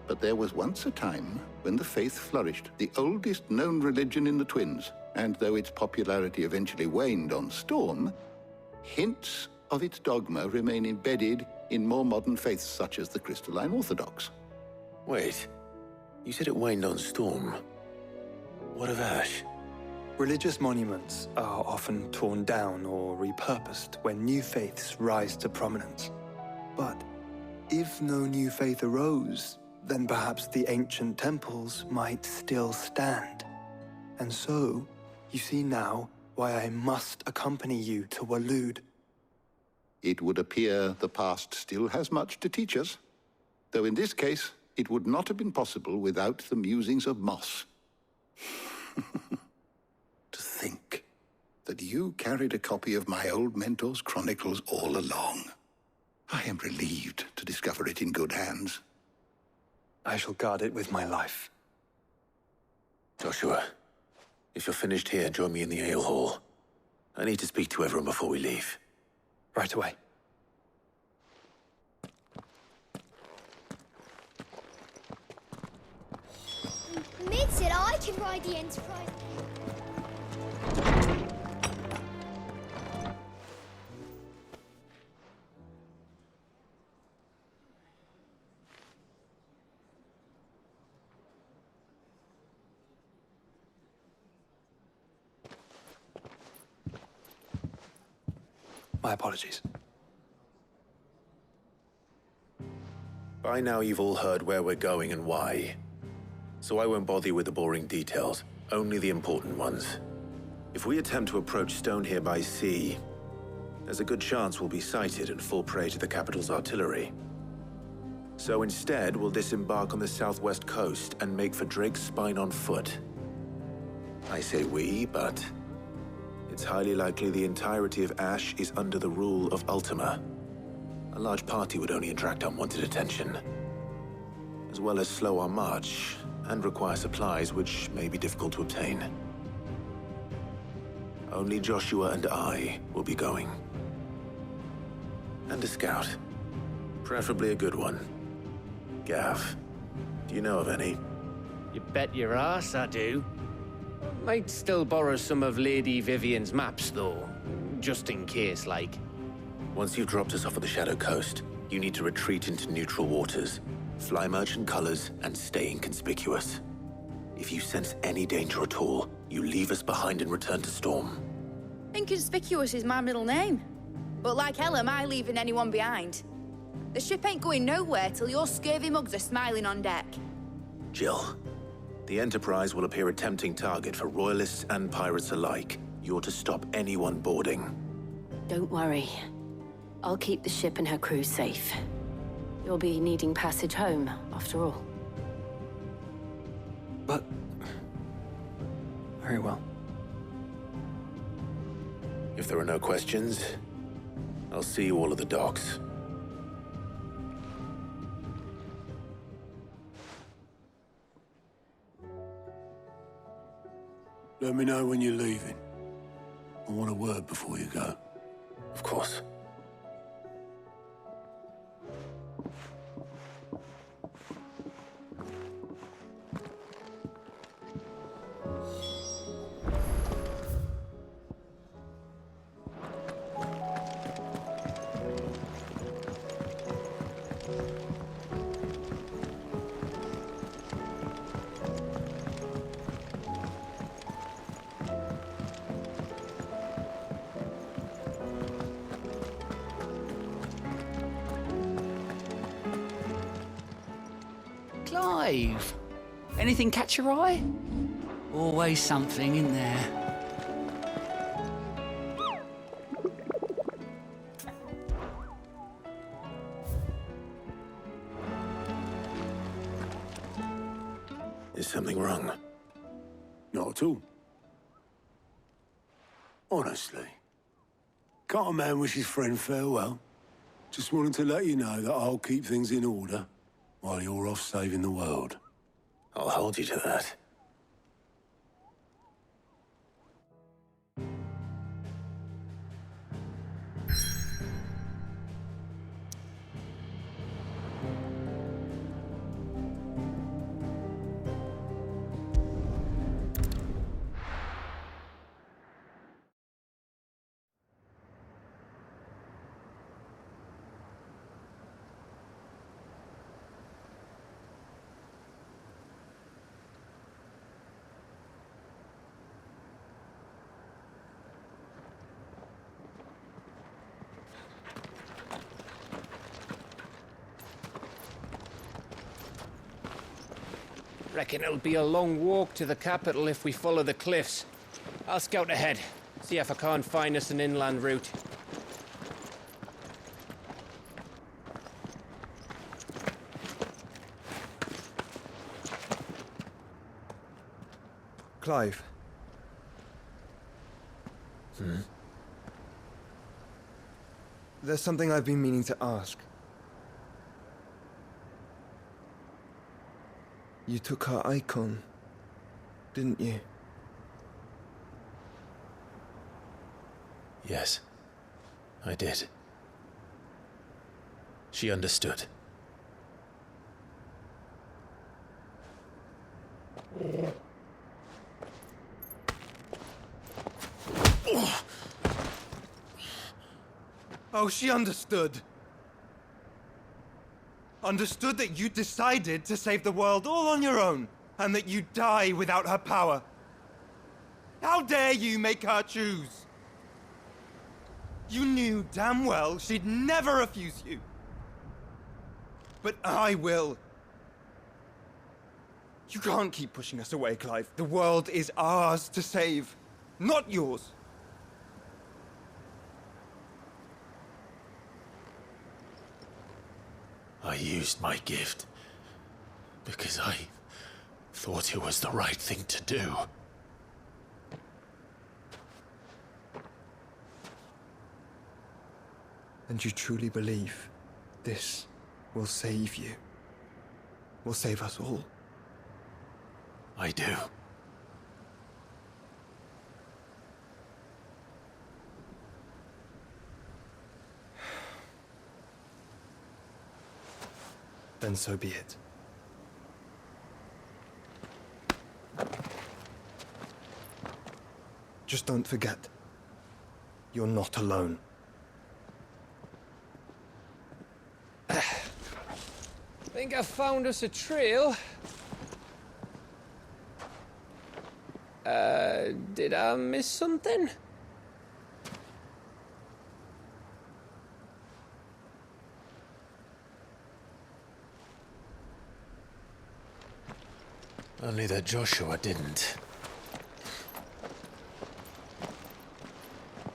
But there was once a time when the faith flourished, the oldest known religion in the Twins, and though its popularity eventually waned on Storm, hints of its dogma remain embedded in more modern faiths such as the Crystalline Orthodox. Wait, you said it waned on Storm. What of Ash? Religious monuments are often torn down or repurposed when new faiths rise to prominence. But if no new faith arose, then perhaps the ancient temples might still stand. And so, you see now why I must accompany you to Waloed. It would appear the past still has much to teach us, though in this case, it would not have been possible without the musings of Moss. To think that you carried a copy of my old mentor's chronicles all along. I am relieved to discover it in good hands. I shall guard it with my life. Joshua, if you're finished here, join me in the ale hall. I need to speak to everyone before we leave. Right away. Mid said I can ride the Enterprise. My apologies. By now you've all heard where we're going and why. So I won't bother you with the boring details, only the important ones. If we attempt to approach Stone here by sea, there's a good chance we'll be sighted and fall prey to the capital's artillery. So instead, we'll disembark on the southwest coast and make for Drake's Spine on foot. I say we, but it's highly likely the entirety of Ash is under the rule of Ultima. A large party would only attract unwanted attention, as well as slow our march and require supplies which may be difficult to obtain. Only Joshua and I will be going. And a scout. Preferably a good one. Gav, do you know of any? You bet your ass I do. Might still borrow some of Lady Vivian's maps, though. Just in case, like. Once you've dropped us off at the Shadow Coast, you need to retreat into neutral waters, fly merchant colors, and stay inconspicuous. If you sense any danger at all, you leave us behind and return to Storm. Inconspicuous is my middle name. But like hell am I leaving anyone behind. The ship ain't going nowhere till your scurvy mugs are smiling on deck. Jill, the Enterprise will appear a tempting target for royalists and pirates alike. You're to stop anyone boarding. Don't worry. I'll keep the ship and her crew safe. You'll be needing passage home, after all. But... very well. If there are no questions, I'll see you all at the docks. Let me know when you're leaving. I want a word before you go. Of course. Clive, anything catch your eye? Always something in there. Is something wrong? Not at all. Honestly. Can't a man wish his friend farewell? Just wanted to let you know that I'll keep things in order while you're off saving the world. I'll hold you to that. Reckon it'll be a long walk to the capital if we follow the cliffs. I'll scout ahead, see if I can't find us an inland route. Clive. There's something I've been meaning to ask. You took her icon, didn't you? Yes, I did. She understood. Oh, she understood. Understood that you decided to save the world all on your own, and that you'd die without her power. How dare you make her choose? You knew damn well she'd never refuse you. But I will. You can't keep pushing us away, Clive. The world is ours to save, not yours. I used my gift because I thought it was the right thing to do. And you truly believe this will save you? Will save us all? I do. Then so be it. Just don't forget, you're not alone. Think I found us a trail. Did I miss something? Only that Joshua didn't.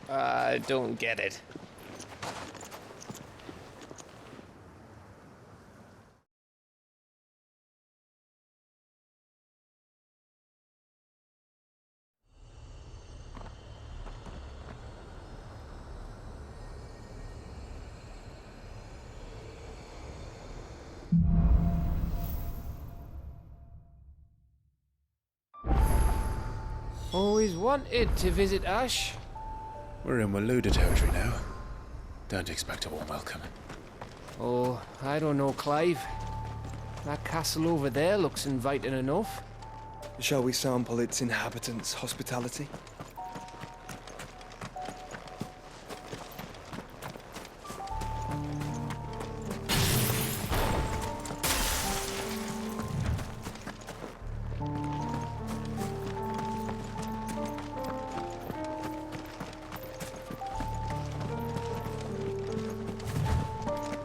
I don't get it. Always wanted to visit Ash. We're in Waluda territory now. Don't expect a warm welcome. Oh, I don't know, Clive. That castle over there looks inviting enough. Shall we sample its inhabitants' hospitality?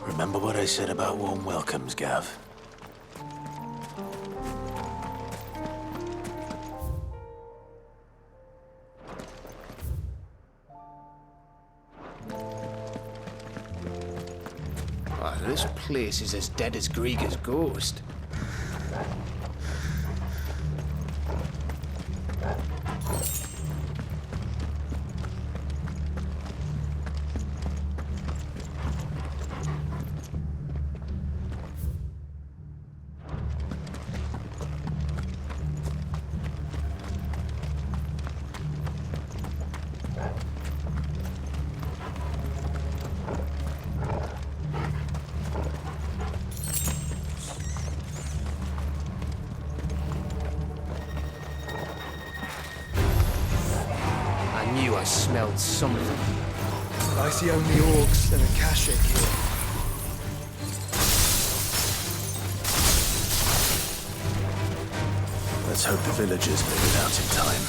Remember what I said about warm welcomes, Gav? Oh, this place is as dead as Grieger's ghost. I smelled something. I see only orcs and a Akashic here. Let's hope the villagers made it out in time.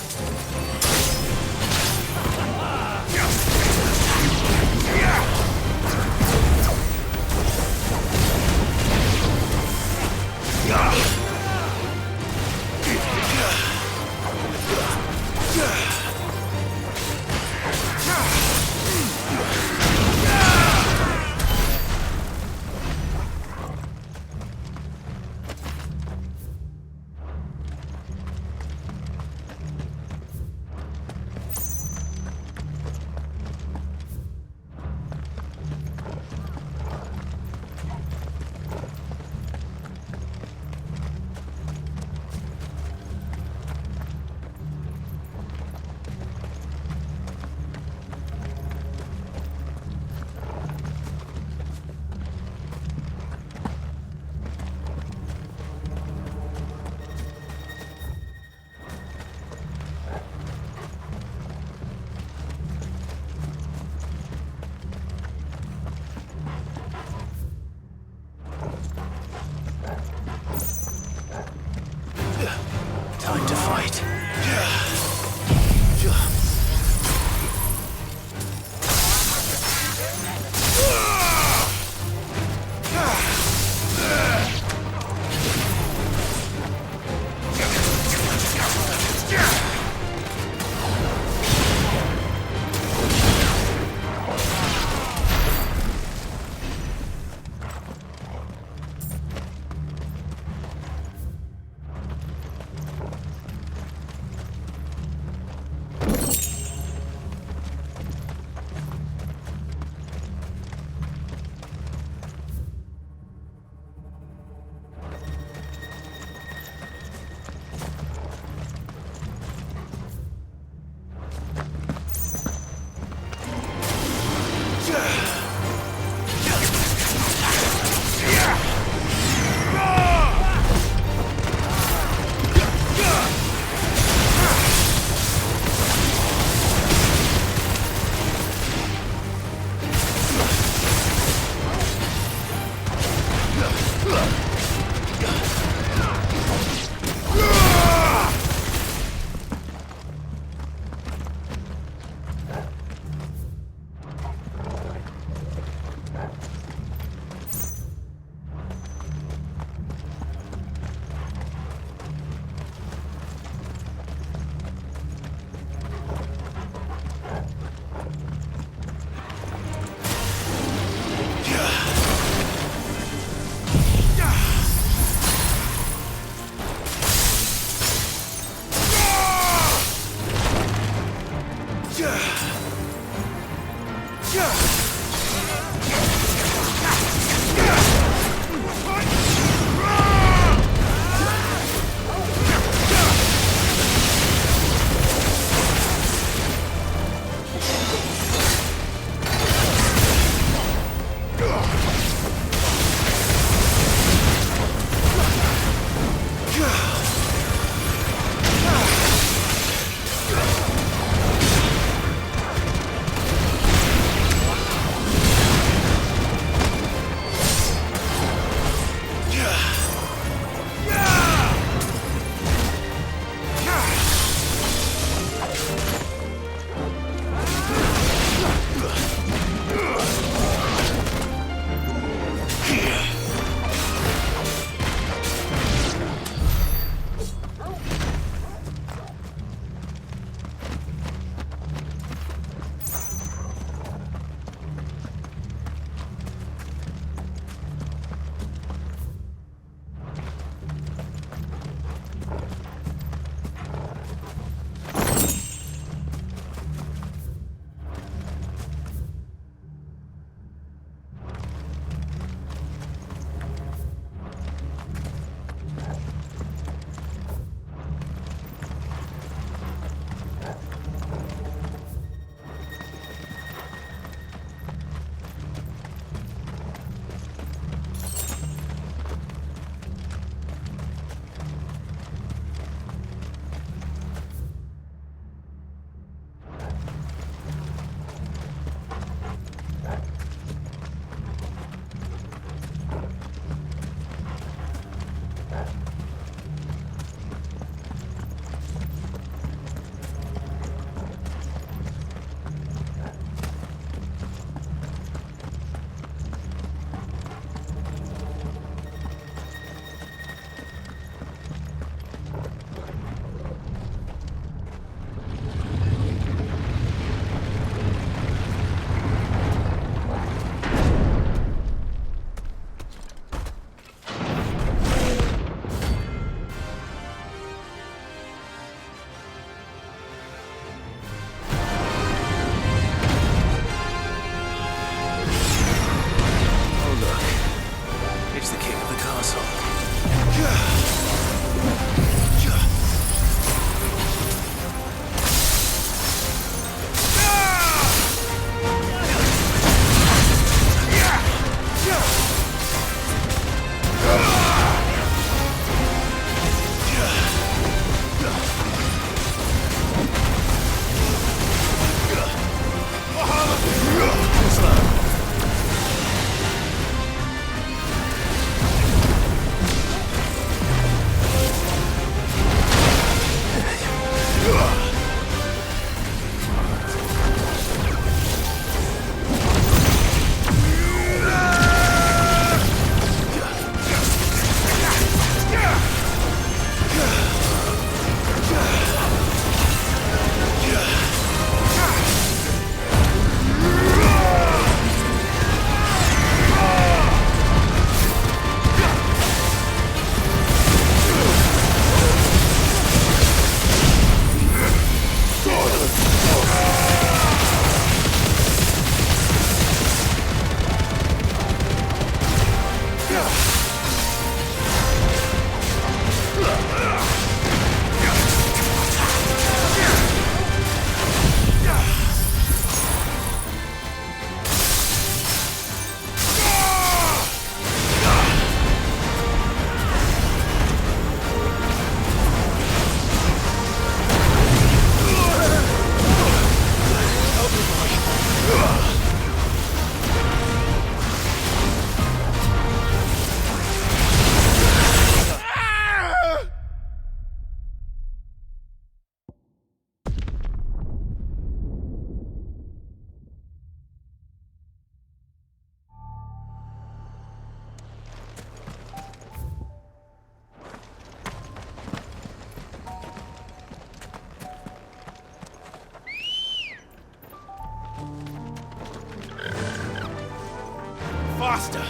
faster!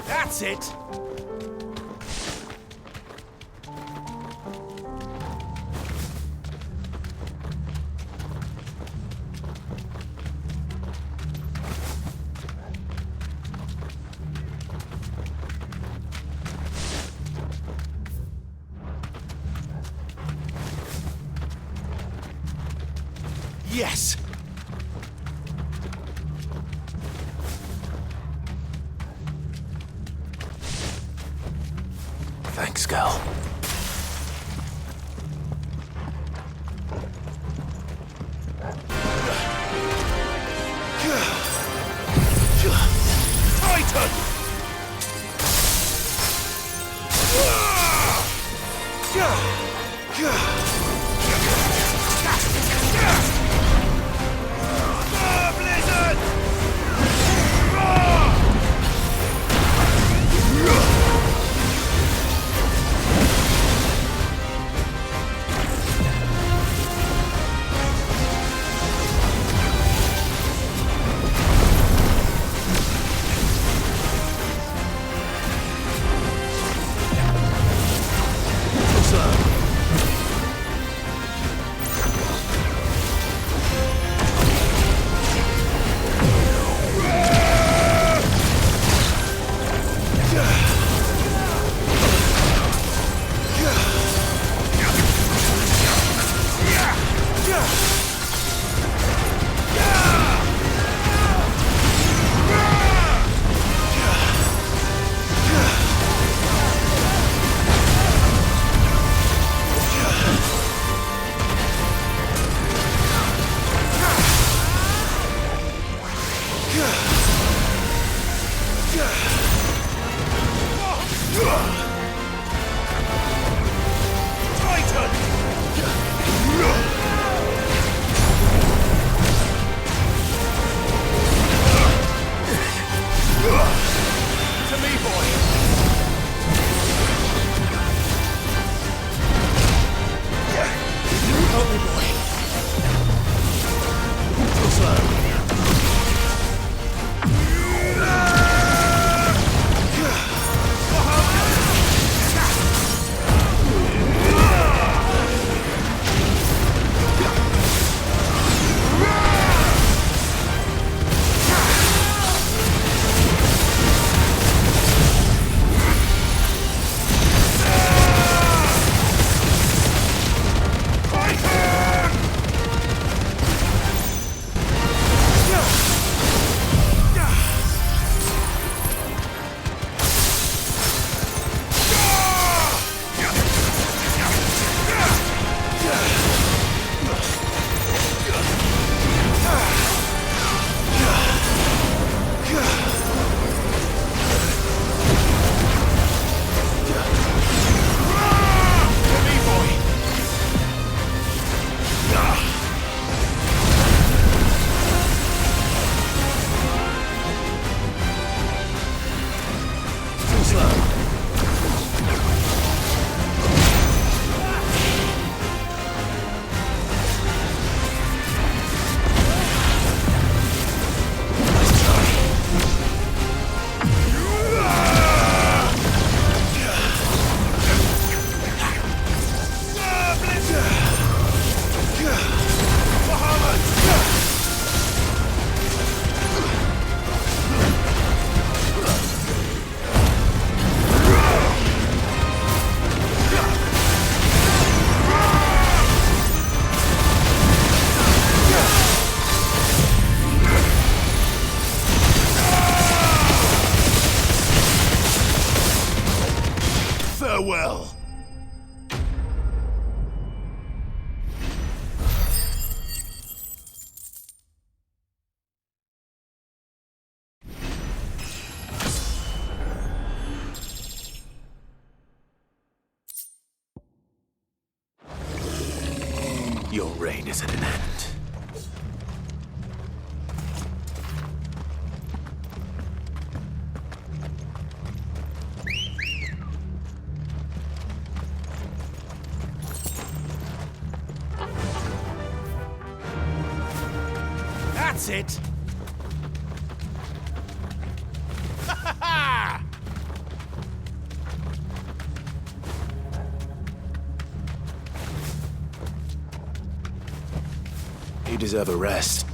That's it! Yes! Thanks, girl. Titan! Blizzard! Farewell! Your reign is at an end. That's it. You deserve a rest.